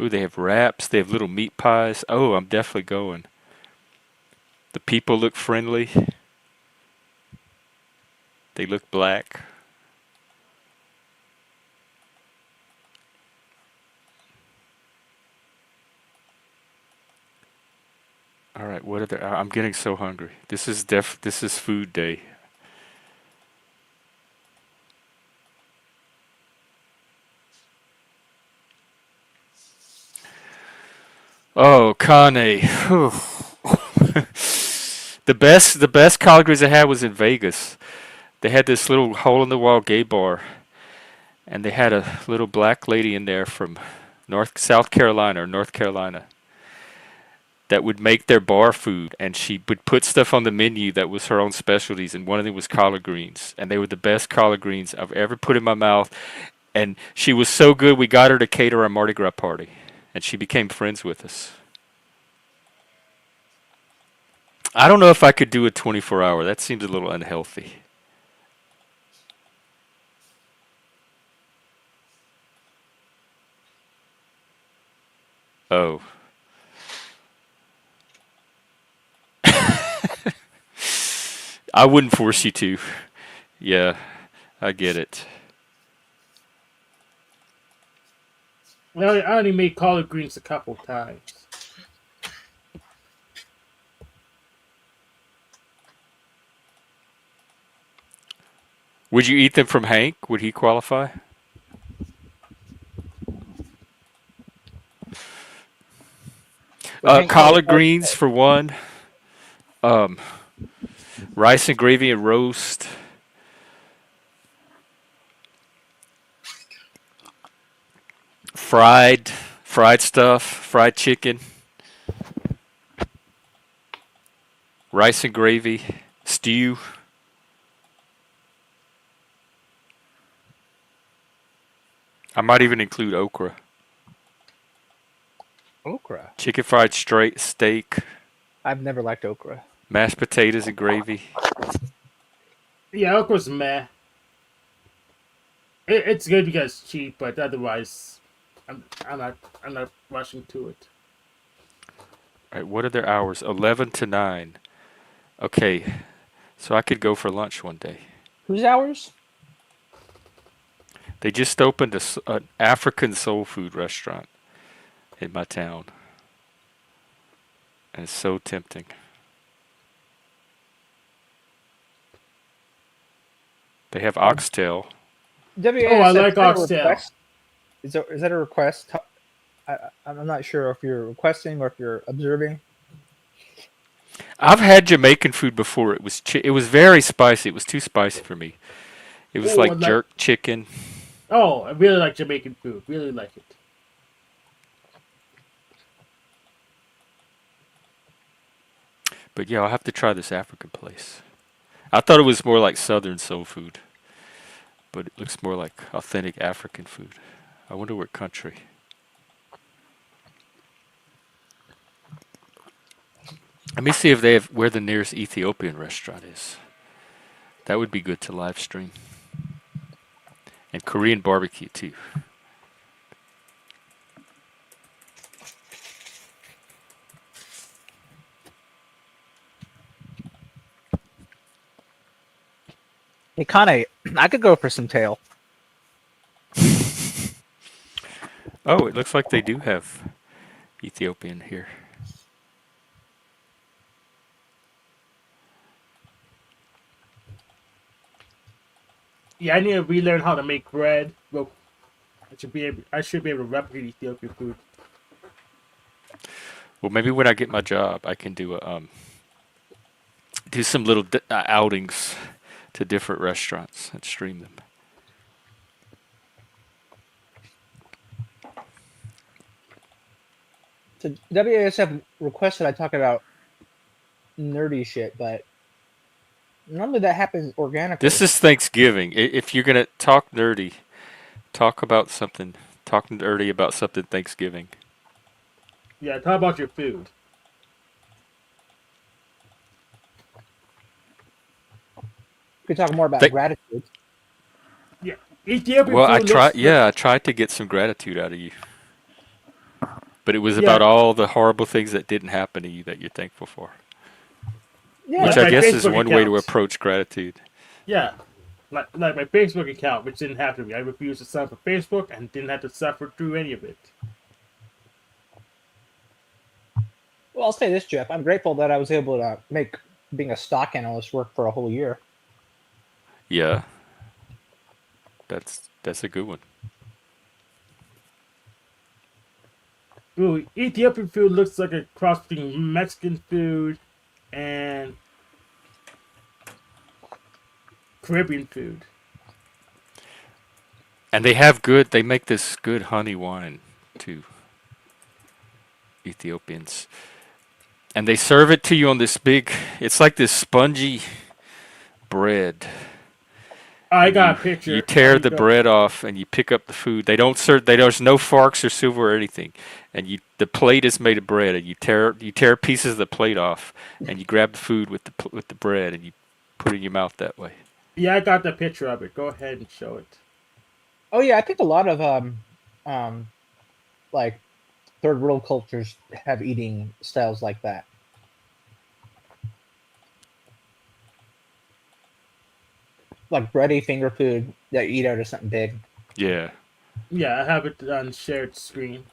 Ooh, they have wraps. They have little meat pies. Oh, I'm definitely going. The people look friendly. They look black. All right, what are the? I'm getting so hungry. This is food day. Oh, Kane. Whew. The best collard greens I had was in Vegas. They had this little hole in the wall gay bar, and they had a little black lady in there from South Carolina or North Carolina that would make their bar food, and she would put stuff on the menu that was her own specialties, and one of them was collard greens, and they were the best collard greens I've ever put in my mouth. And she was so good, we got her to cater our Mardi Gras party, and she became friends with us. I don't know if I could do a 24-hour. That seems a little unhealthy. Oh. I wouldn't force you to. Yeah, I get it. I only made collard greens a couple times. Would you eat them from Hank? Would he qualify? Would Hank Collard qualify? greens for one. Um, rice and gravy and roast. Fried stuff. Fried chicken. Rice and gravy. Stew. I might even include okra. Okra. Chicken fried straight steak. I've never liked okra. Mashed potatoes and gravy. Yeah, okra's meh. It's good because it's cheap, but otherwise, I'm not rushing to it. All right, what are their hours? 11 to 9. Okay, so I could go for lunch one day. Whose hours? They just opened an African soul food restaurant in my town. And it's so tempting. They have oxtail. Oh, I like oxtail. Is that a request? I'm not sure if you're requesting or if you're observing. I've had Jamaican food before. It was very spicy. It was too spicy for me. It was Oh, like jerk chicken. Oh, I really like Jamaican food. Really like it. But yeah, I'll have to try this African place. I thought it was more like Southern soul food, but it looks more like authentic African food. I wonder what country. Let me see if they have where the nearest Ethiopian restaurant is. That would be good to live stream. And Korean barbecue too. Hey, Kane, I could go for some tail. Oh, it looks like they do have Ethiopian here. Yeah, I need to relearn how to make bread. Well, I should be able to replicate Ethiopian food. Well, maybe when I get my job, I can do some little outings to different restaurants and stream them. So WASF requested I talk about nerdy shit, but normally that happens organically. This is Thanksgiving. If you're gonna talk nerdy, talk about something. Talk nerdy about something Thanksgiving. Yeah, talk about your food. We could talk more about gratitude. Yeah, Ethiopian Well, food. I tried to get some gratitude out of you, but it was about all the horrible things that didn't happen to you that you're thankful for. Yeah, Which I guess is one way to approach gratitude. Yeah, like my Facebook account, which didn't happen to me. I refused to sign up for Facebook and didn't have to suffer through any of it. Well, I'll say this, Jeff. I'm grateful that I was able to make being a stock analyst work for a whole year. Yeah, that's a good one. Ooh, Ethiopian food looks like a cross between Mexican food and Caribbean food. And they make this good honey wine too, Ethiopians. And they serve it to you on this big, it's like this spongy bread. I And got you a you picture. Let tear me the go. bread off and you pick up the food. They don't serve there's no forks or silver or anything. And the plate is made of bread and you tear pieces of the plate off and you grab the food with the bread and you put it in your mouth that way. Yeah, I got the picture of it. Go ahead and show it. Oh yeah, I think a lot of um like third world cultures have eating styles like that. Like bready finger food that you eat out of something big. Yeah. Yeah, I have it on shared screen.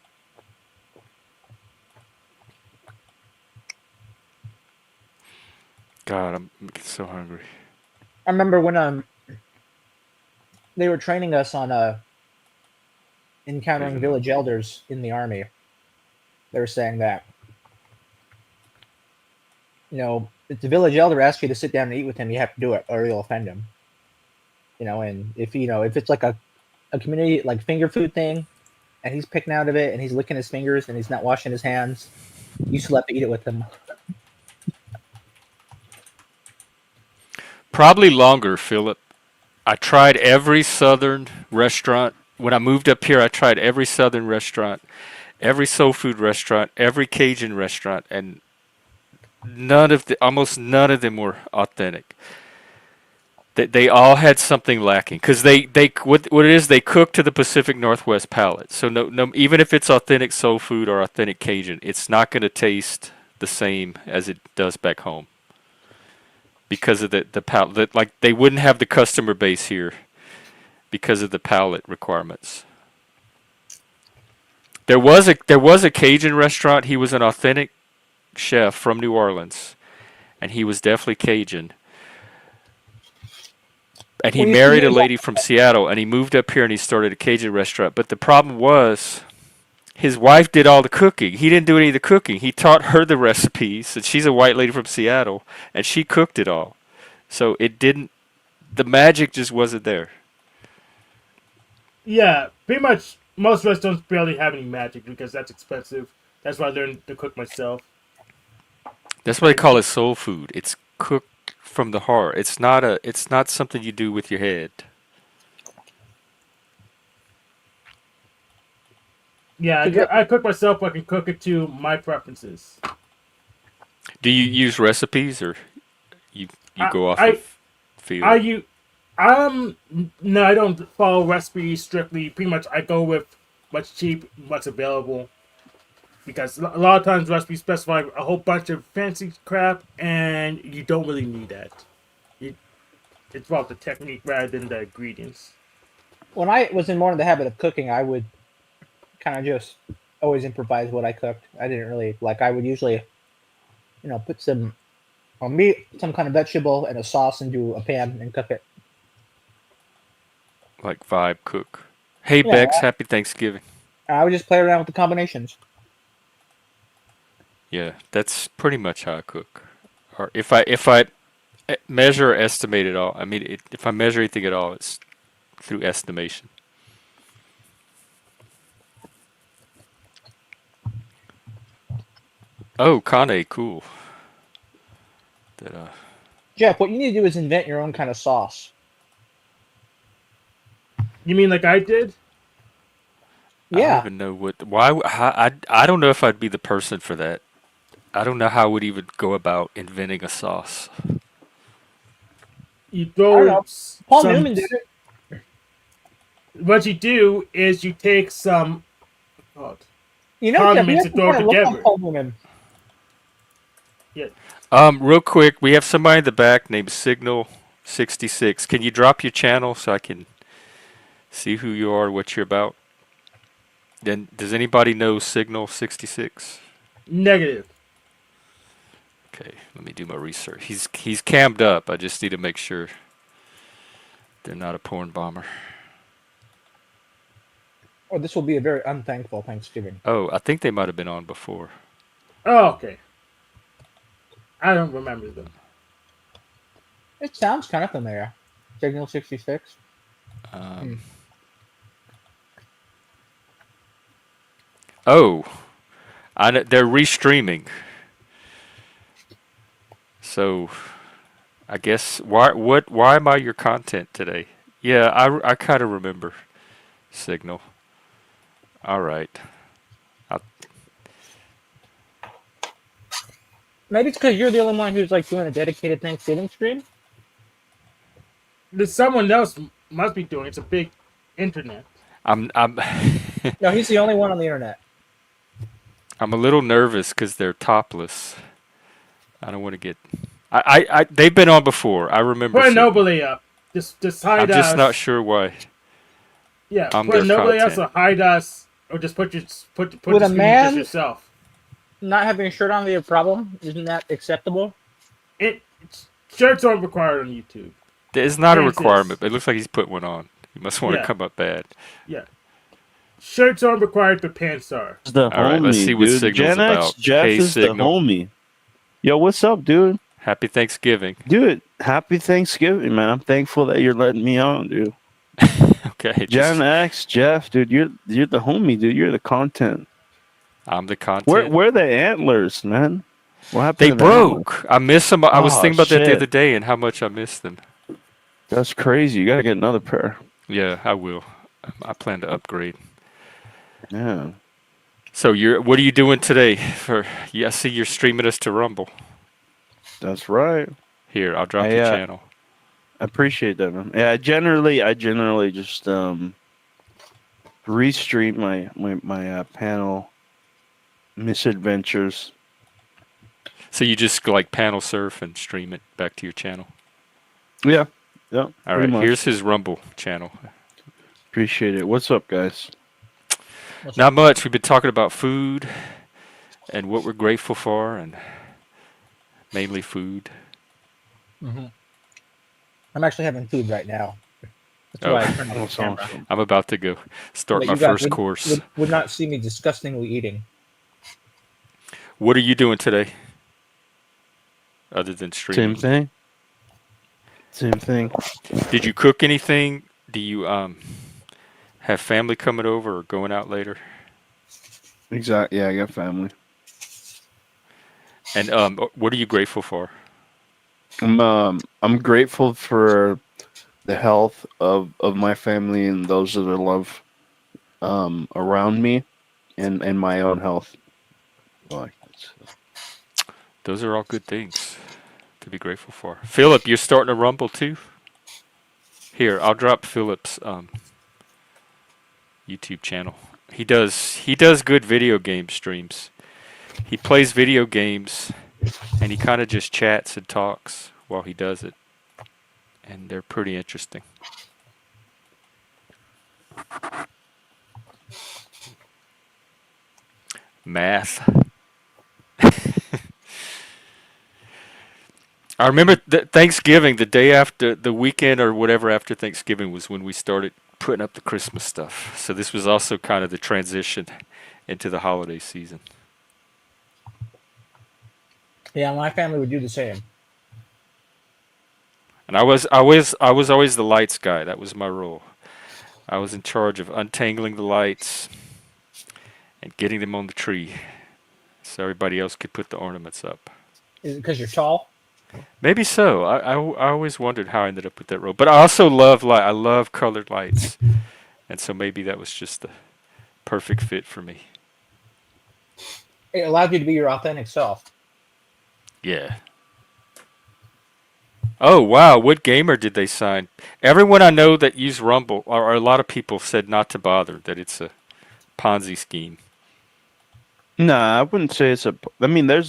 God, I'm getting so hungry. I remember when they were training us on There's encountering another village one. elders in the army. They were saying that, if the village elder asks you to sit down and eat with him, you have to do it or you'll offend him. And if it's like a community like finger food thing and he's picking out of it and he's licking his fingers and he's not washing his hands, you still have to eat it with him. Probably longer, Philip. I tried every southern restaurant. When I moved up here, I tried every southern restaurant, every soul food restaurant, every Cajun restaurant, and almost none of them were authentic. They all had something lacking because what it is they cook to the Pacific Northwest palate. So no, even if it's authentic soul food or authentic Cajun, it's not going to taste the same as it does back home because of the palate. Like they wouldn't have the customer base here because of the palate requirements. There was a Cajun restaurant. He was an authentic chef from New Orleans, and he was definitely Cajun. And he Well, you see, married a lady from Seattle, and he moved up here and he started a Cajun restaurant. But the problem was, his wife did all the cooking. He didn't do any of the cooking. He taught her the recipes, and she's a white lady from Seattle, and she cooked it all. So it didn't. The magic just wasn't there. Yeah, pretty much most restaurants barely have any magic because that's expensive. That's why I learned to cook myself. That's why they call it soul food. It's cooked from the heart. It's not something you do with your head. Yeah, I cook myself, but I can cook it to my preferences. Do you use recipes or you you I go off I of I feel? you no, I don't follow recipes strictly. Pretty much, I go with what's cheap, what's available. Because a lot of times recipes specify a whole bunch of fancy crap, and you don't really need that. It, it's about the technique rather than the ingredients. when I was in more in the habit of cooking, I would kind of just always improvise what I cooked. I didn't really like. I would usually, put some meat, some kind of vegetable, and a sauce into a pan and cook it. Like vibe cook. Hey Yeah, Bex, happy Thanksgiving. I would just play around with the combinations. Yeah, that's pretty much how I cook. Or if I measure or estimate it all, I mean if I measure anything at all, it's through estimation. Oh, Kane, cool. That Jeff, what you need to do is invent your own kind of sauce. You mean like I did? I don't Yeah, even know I don't know if I'd be the person for that. I don't know how I would even go about inventing a sauce. You I don't throw know. Paul some. Newman did it. What you do is you take some oh, Jeff, you condiments have and to throw it kind of look like together. Paul Newman. Yeah, Real quick, we have somebody in the back named Signal 66. Can you drop your channel so I can see who you are, what you're about? Then does anybody know Signal 66? negative. Okay, let me do my research. He's cammed up. I just need to make sure they're not a porn bomber. Oh, this will be a very unthankful Thanksgiving. Oh, I think they might have been on before. Oh, okay. I don't remember them. It sounds kind of familiar. Signal 66. Um, Oh, they're restreaming. So, I guess why am I your content today? Yeah, I kind of remember Signal. All right. Maybe it's because you're the only one who's like doing a dedicated Thanksgiving stream. There's someone else must be doing. It's a big internet. I'm No, he's the only one on the internet. I'm a little nervous because they're topless. I don't want to get. They've been on before. I remember. Put a Signal. nobly up. Just hide I'm us. just not sure why. Yeah, I'm put their a nobly else or content. hide us, or just put With the a screen man? just yourself. Not having a shirt on be a problem? Isn't that acceptable? Shirts aren't required on YouTube. It's not a Pants is. requirement, but it looks like he's put one on. He must want to Yeah. come up bad. Yeah. Shirts aren't required, but pants are. The All right, let's see homie, what dude. Signal's Gen X about. Jeff Hey, is Signal. the homie. Yo, what's up, dude? Happy Thanksgiving. Dude, happy Thanksgiving, man. I'm thankful that you're letting me on, dude. Okay, Gen X Jeff, dude, you're the homie, dude. You're the content. I'm the content. Where are the antlers, man? What happened? They to the antlers? broke. I miss them. I was Oh, thinking about that the shit. other day and how much I miss them. That's crazy. You gotta get another pair. Yeah, I will. I plan to upgrade. Yeah. So what are you doing today? Yeah, I see you're streaming us to Rumble. That's right. Here, I'll drop I, your channel. I appreciate that, man. Yeah, I generally just restream my panel misadventures. So you just like panel surf and stream it back to your channel. Yeah. Yeah. All pretty right, much. here's his Rumble channel. Appreciate it. What's up, guys? Not much. We've been talking about food and what we're grateful for, and mainly food. Mm-hmm. I'm actually having food right now. That's Oh. why I turned on the That's camera. awesome. I'm about to go start But my you guys first course. would not see me disgustingly eating. What are you doing today? Other than streaming? Same thing. Did you cook anything? Do you have family coming over or going out later? Exactly. Yeah, I got family. And what are you grateful for? I'm grateful for the health of my family and those that I love around me, and my own health. Like, Those are all good things to be grateful for. Philip, you're starting a Rumble too? Here, I'll drop Philip's YouTube channel. He does good video game streams. He plays video games and he kind of just chats and talks while he does it. And they're pretty interesting. Math. I remember Thanksgiving, the day after the weekend or whatever after Thanksgiving was when we started putting up the Christmas stuff. So this was also kind of the transition into the holiday season. Yeah, my family would do the same. And I was always the lights guy. That was my role. I was in charge of untangling the lights and getting them on the tree so everybody else could put the ornaments up. Is it because you're tall? Maybe so. I always wondered how I ended up with that role. But I also love light. I love colored lights. And so maybe that was just the perfect fit for me. It allowed you to be your authentic self. Yeah. Oh, wow. What gamer did they sign? Everyone I know that used Rumble, or a lot of people said not to bother, that it's a Ponzi scheme. nah, I wouldn't say it's a. I mean, there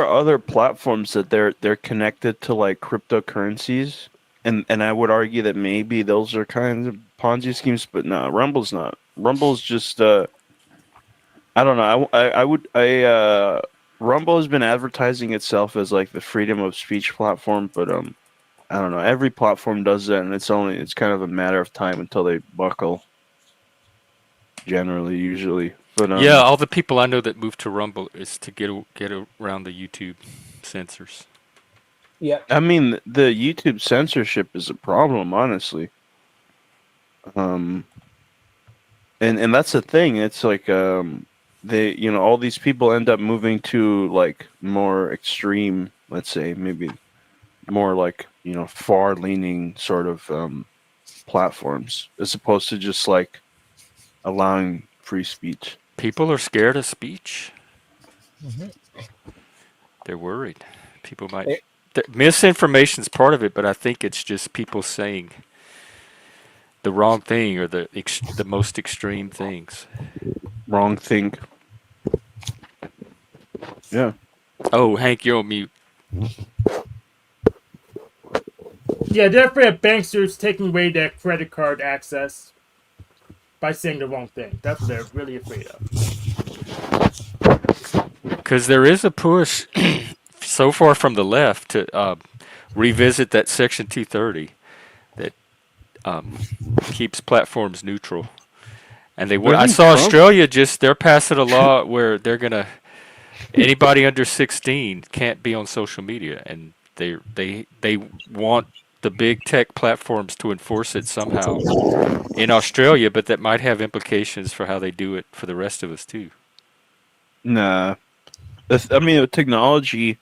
are other platforms that they're connected to, like cryptocurrencies, and I would argue that maybe those are kinds of Ponzi schemes, but no, Rumble's not. Rumble's just I don't know. Rumble has been advertising itself as like the freedom of speech platform, but I don't know. Every platform does that, and it's kind of a matter of time until they buckle. Generally, usually, but Yeah, all the people I know that move to Rumble is to get around the YouTube censors. Yep. I mean, the YouTube censorship is a problem, honestly. Um, and that's the thing. It's like they all these people end up moving to like more extreme, let's say maybe more like far leaning sort of platforms as opposed to just like allowing free speech. People are scared of speech. Mhm. They're worried. People might. They- Misinformation's part of it, but I think it's just people saying the wrong thing or the most extreme things. Wrong thing. Yeah. Oh, Hank, you're on mute. Yeah, they're afraid of banksters taking away their credit card access by saying the wrong thing. That's what they're really afraid of. Because there is a push so far from the left to revisit that Section 230 that keeps platforms neutral. And But I I think saw Trump. Australia they're passing a law where they're gonna anybody under 16 can't be on social media, and they want the big tech platforms to enforce it somehow in Australia, but that might have implications for how they do it for the rest of us too. Nah. I mean, with technology,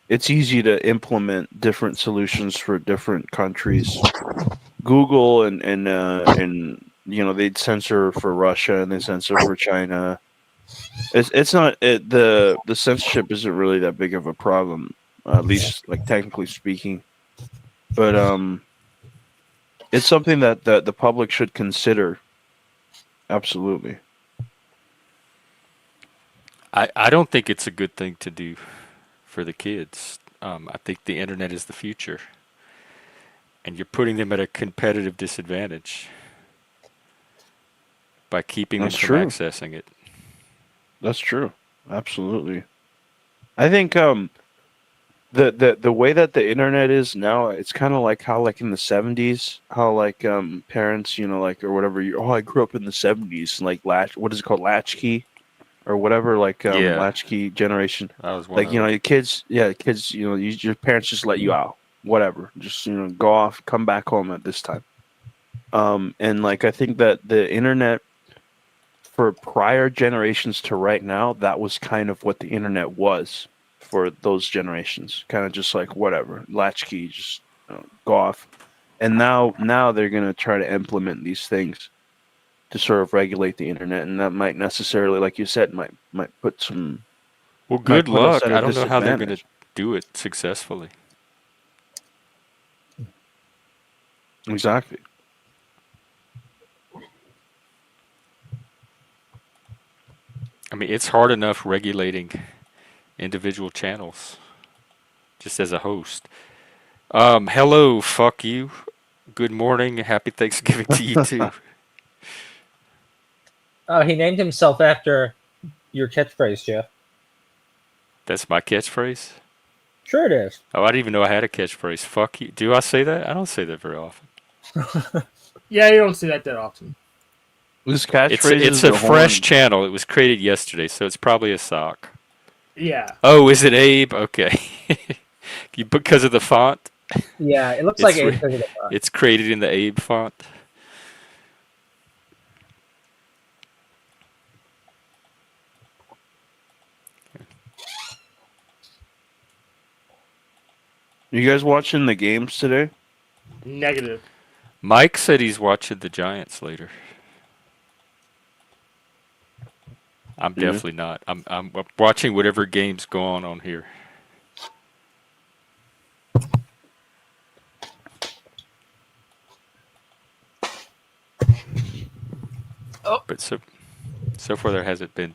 it's easy to implement different solutions for different countries. Google and they'd censor for Russia and they censor for China. It's not the censorship isn't really that big of a problem, at least like technically speaking. But it's something that the public should consider. Absolutely. I don't think it's a good thing to do for the kids. I think the internet is the future, and you're putting them at a competitive disadvantage by keeping them That's from true. accessing it. That's true. Absolutely. I think the way that the internet is now, it's kind of like how like in the 70s, how like parents, like or whatever, I grew up in the 70s, like what is it called, latchkey or whatever, like Yeah, latchkey generation. I was one Like of them. your kids, yeah, kids, your parents just let you out, whatever, just go off, come back home at this time. And like I think that the internet for prior generations to right now, that was kind of what the internet was for those generations. Kind of just like whatever, latchkey, just go off. And now they're gonna try to implement these things to sort of regulate the internet, and that might necessarily, like you said, might put some Well, might good put us luck. at a I don't know how they're going to disadvantage. do it successfully. Exactly. I mean, it's hard enough regulating individual channels just as a host. Hello, fuck you. Good morning. Happy Thanksgiving to you too. Oh, he named himself after your catchphrase, Jeff. That's my catchphrase. Sure, it is. Oh, I didn't even know I had a catchphrase. Fuck you. Do I say that? I don't say that very often. Yeah, you don't see that often. This It's catchphrase it's is a the fresh horn. channel. It was created yesterday, so it's probably a sock. Yeah. Oh, is it Abe? Okay. Because of the font, Yeah, it looks like it's a re- because of the font. it's created in the Abe font. You guys watching the games today? Negative. Mike said he's watching the Giants later. I'm Yeah. definitely not. I'm watching whatever games go on here. Oh. But so far there hasn't been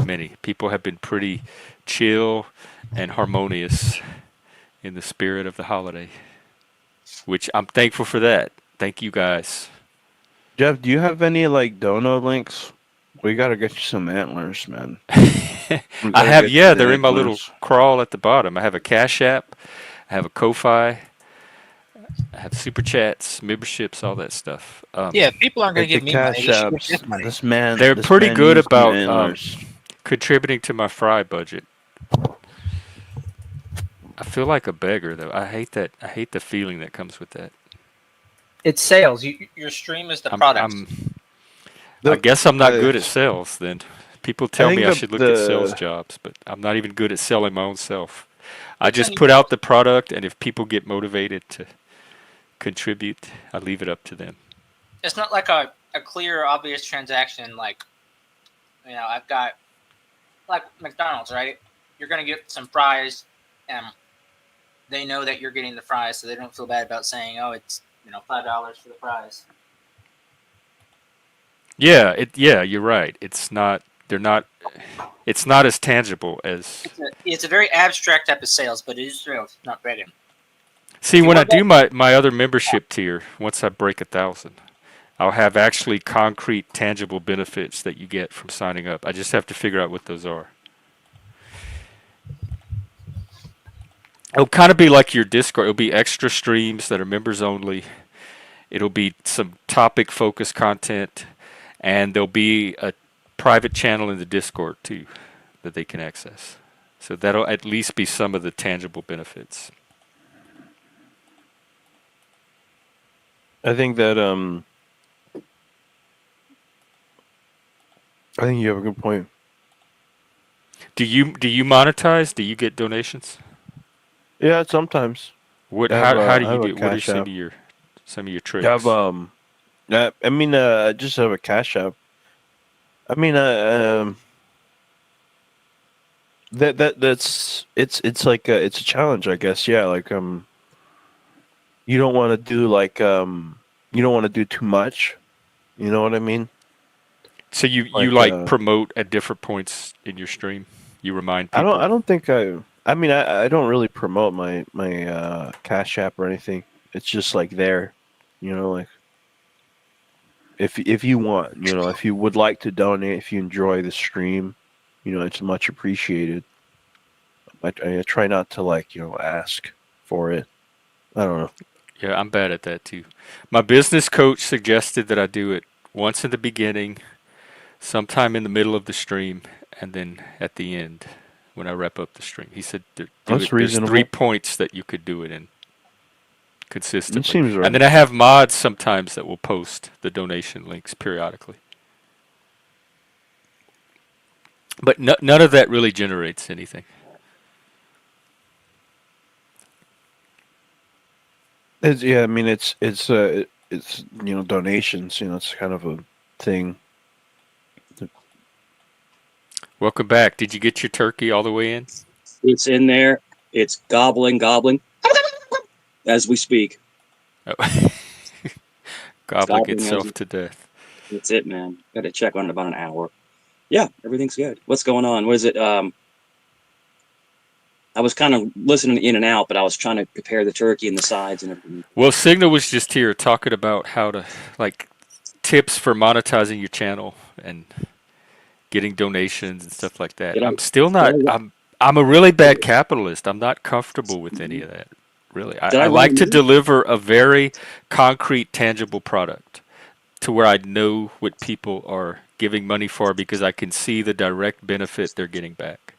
many. People have been pretty chill and harmonious in the spirit of the holiday, which I'm thankful for that. Thank you guys. Jeff, do you have any like dono links We gotta get you some antlers, man. I We gotta have, get you yeah, the they're in my little antlers. crawl at the bottom. I have a Cash App, I have a Ko-Fi, I have super chats, memberships, all that stuff. Yeah, if people aren't going Like to the give me money, cash they should give apps. Jeff money. They're This pretty man good needs some about antlers. contributing to my fry budget. I feel like a beggar though. I hate that. I hate the feeling that comes with that. It's sales. Your stream is the I'm, product. I guess I'm not the- good at sales then. People I tell think me I should look at sales jobs, but I'm not even good at selling my own self. I Which one just you put sell? out the product, and if people get motivated to contribute, I leave it up to them. It's not like a clear, obvious transaction. Like, I've got like McDonald's, right? You're going to get some fries, and they know that you're getting the fries, so they don't feel bad about saying, "Oh, it's $5 for the fries." Yeah, yeah, you're right. It's not. They're not. It's not as tangible as. It's a very abstract type of sales, but it is sales, not betting. See, you when I want do my other membership tier, once I break 1,000, I'll have actually concrete, tangible benefits that you get from signing up. I just have to figure out what those are. It'll kind of be like your Discord. It'll be extra streams that are members only. It'll be some topic focused content, and there'll be a private channel in the Discord too that they can access. So that'll at least be some of the tangible benefits. I think that I think you have a good point. Do you monetize? Do you get donations? Yeah, sometimes. What I have how a, do I you have a do? What are cash app. some of your I tricks? have I just have a cash app. I mean that's it's like it's a challenge, I guess. Yeah, like you don't want to do like you don't want to do too much. You know what I mean? So you Like like promote at different points in your stream. You remind people. I don't think I mean I don't really promote my cash app or anything. It's just like there. You know, like if you want, if you would like to donate, if you enjoy the stream, it's much appreciated. I try not to like, ask for it. I don't know. Yeah, I'm bad at that too. My business coach suggested that I do it once in the beginning, sometime in the middle of the stream, and then at the end when I wrap up the stream. He said That's there's reasonable. 3 points that you could do it in consistently. It seems right. And then I have mods sometimes that will post the donation links periodically. But none of that really generates anything. Yeah, I mean it's donations, it's kind of a thing. Welcome back. Did you get your turkey all the way in? It's in there. It's gobbling as we speak. Oh. Gobbling Gobbling itself to death. That's it, man. Got to check on it about an hour. Yeah, everything's good. What's going on? What is it? I was kind of listening in and out, but I was trying to prepare the turkey and the sides and everything. Well, Signal was just here talking about how to, like, tips for monetizing your channel and getting donations and stuff like that. I'm still not. I'm a really bad capitalist. I'm not comfortable with any of that. Really, I like to deliver a very concrete, tangible product to where I know what people are giving money for because I can see the direct benefit they're getting back.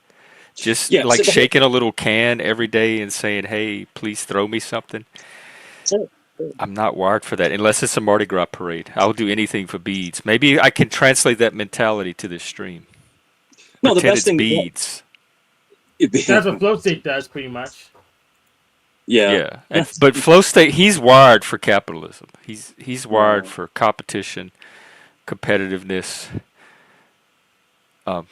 Just like shaking a little can every day and saying, "Hey, please throw me something." I'm not wired for that unless it's a Mardi Gras parade. I'll do anything for beads. Maybe I can translate that mentality to this stream. No, the Pretend best it's thing beads. That's what Float State does, pretty much. Yeah. But Flow State, he's wired for capitalism. He's wired for competition, competitiveness. Kind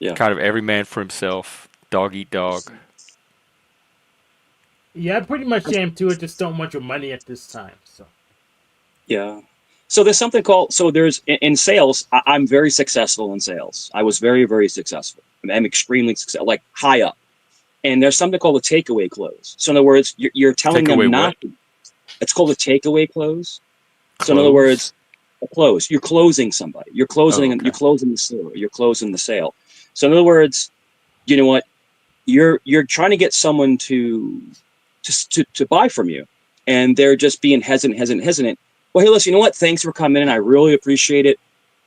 of every man for himself, dog eat dog. Yeah, I pretty much am too. I just don't want your money at this time. So. Yeah. So there's something called, there's in sales, I'm very successful in sales. I was very, very successful. I'm extremely successful, like high up. And there's something called a takeaway close. So in other words, you're telling them not to. It's called a takeaway close. So in other words, a close. You're closing somebody. You're closing. Oh, okay. You're closing the sale. You're closing the sale. So in other words, you know what? You're trying to get someone to buy from you, and they're just being hesitant. Well, hey, listen. You know what? Thanks for coming in. I really appreciate it.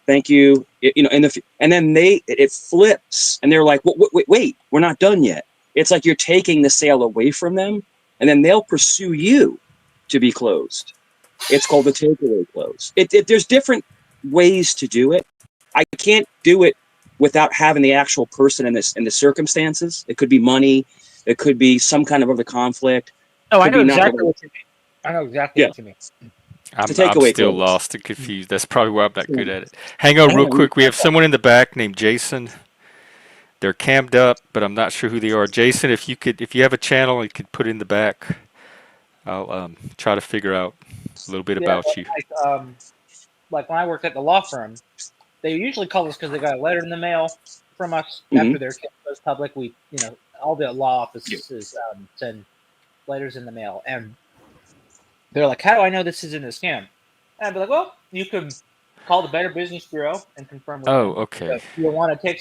Thank you. And then it flips, and they're like, wait, we're not done yet. It's like you're taking the sale away from them, and then they'll pursue you to be closed. It's called the takeaway close. There's different ways to do it. I can't do it without having the actual person in the circumstances. It could be money. It could be some kind of other conflict. Oh, I Could know be not. exactly what you mean. I know exactly Yeah, what you mean. it's a I'm takeaway still close. lost and confused. That's probably why I'm not good at it. Hang on real Yeah, quick. We have someone in the back named Jason. They're cammed up, but I'm not sure who they are. Jason, if you have a channel, you could put in the back. I'll try to figure out a little bit Yeah, about you. like when I worked at the law firm, they usually call us because they got a letter in the mail from us Mhm. after their case goes public. We, all the law offices send letters in the mail, and they're like, "How do I know this isn't a scam?" And I'd be like, "Well, you can call the Better Business Bureau and confirm with Oh, them. okay. So you'll want to take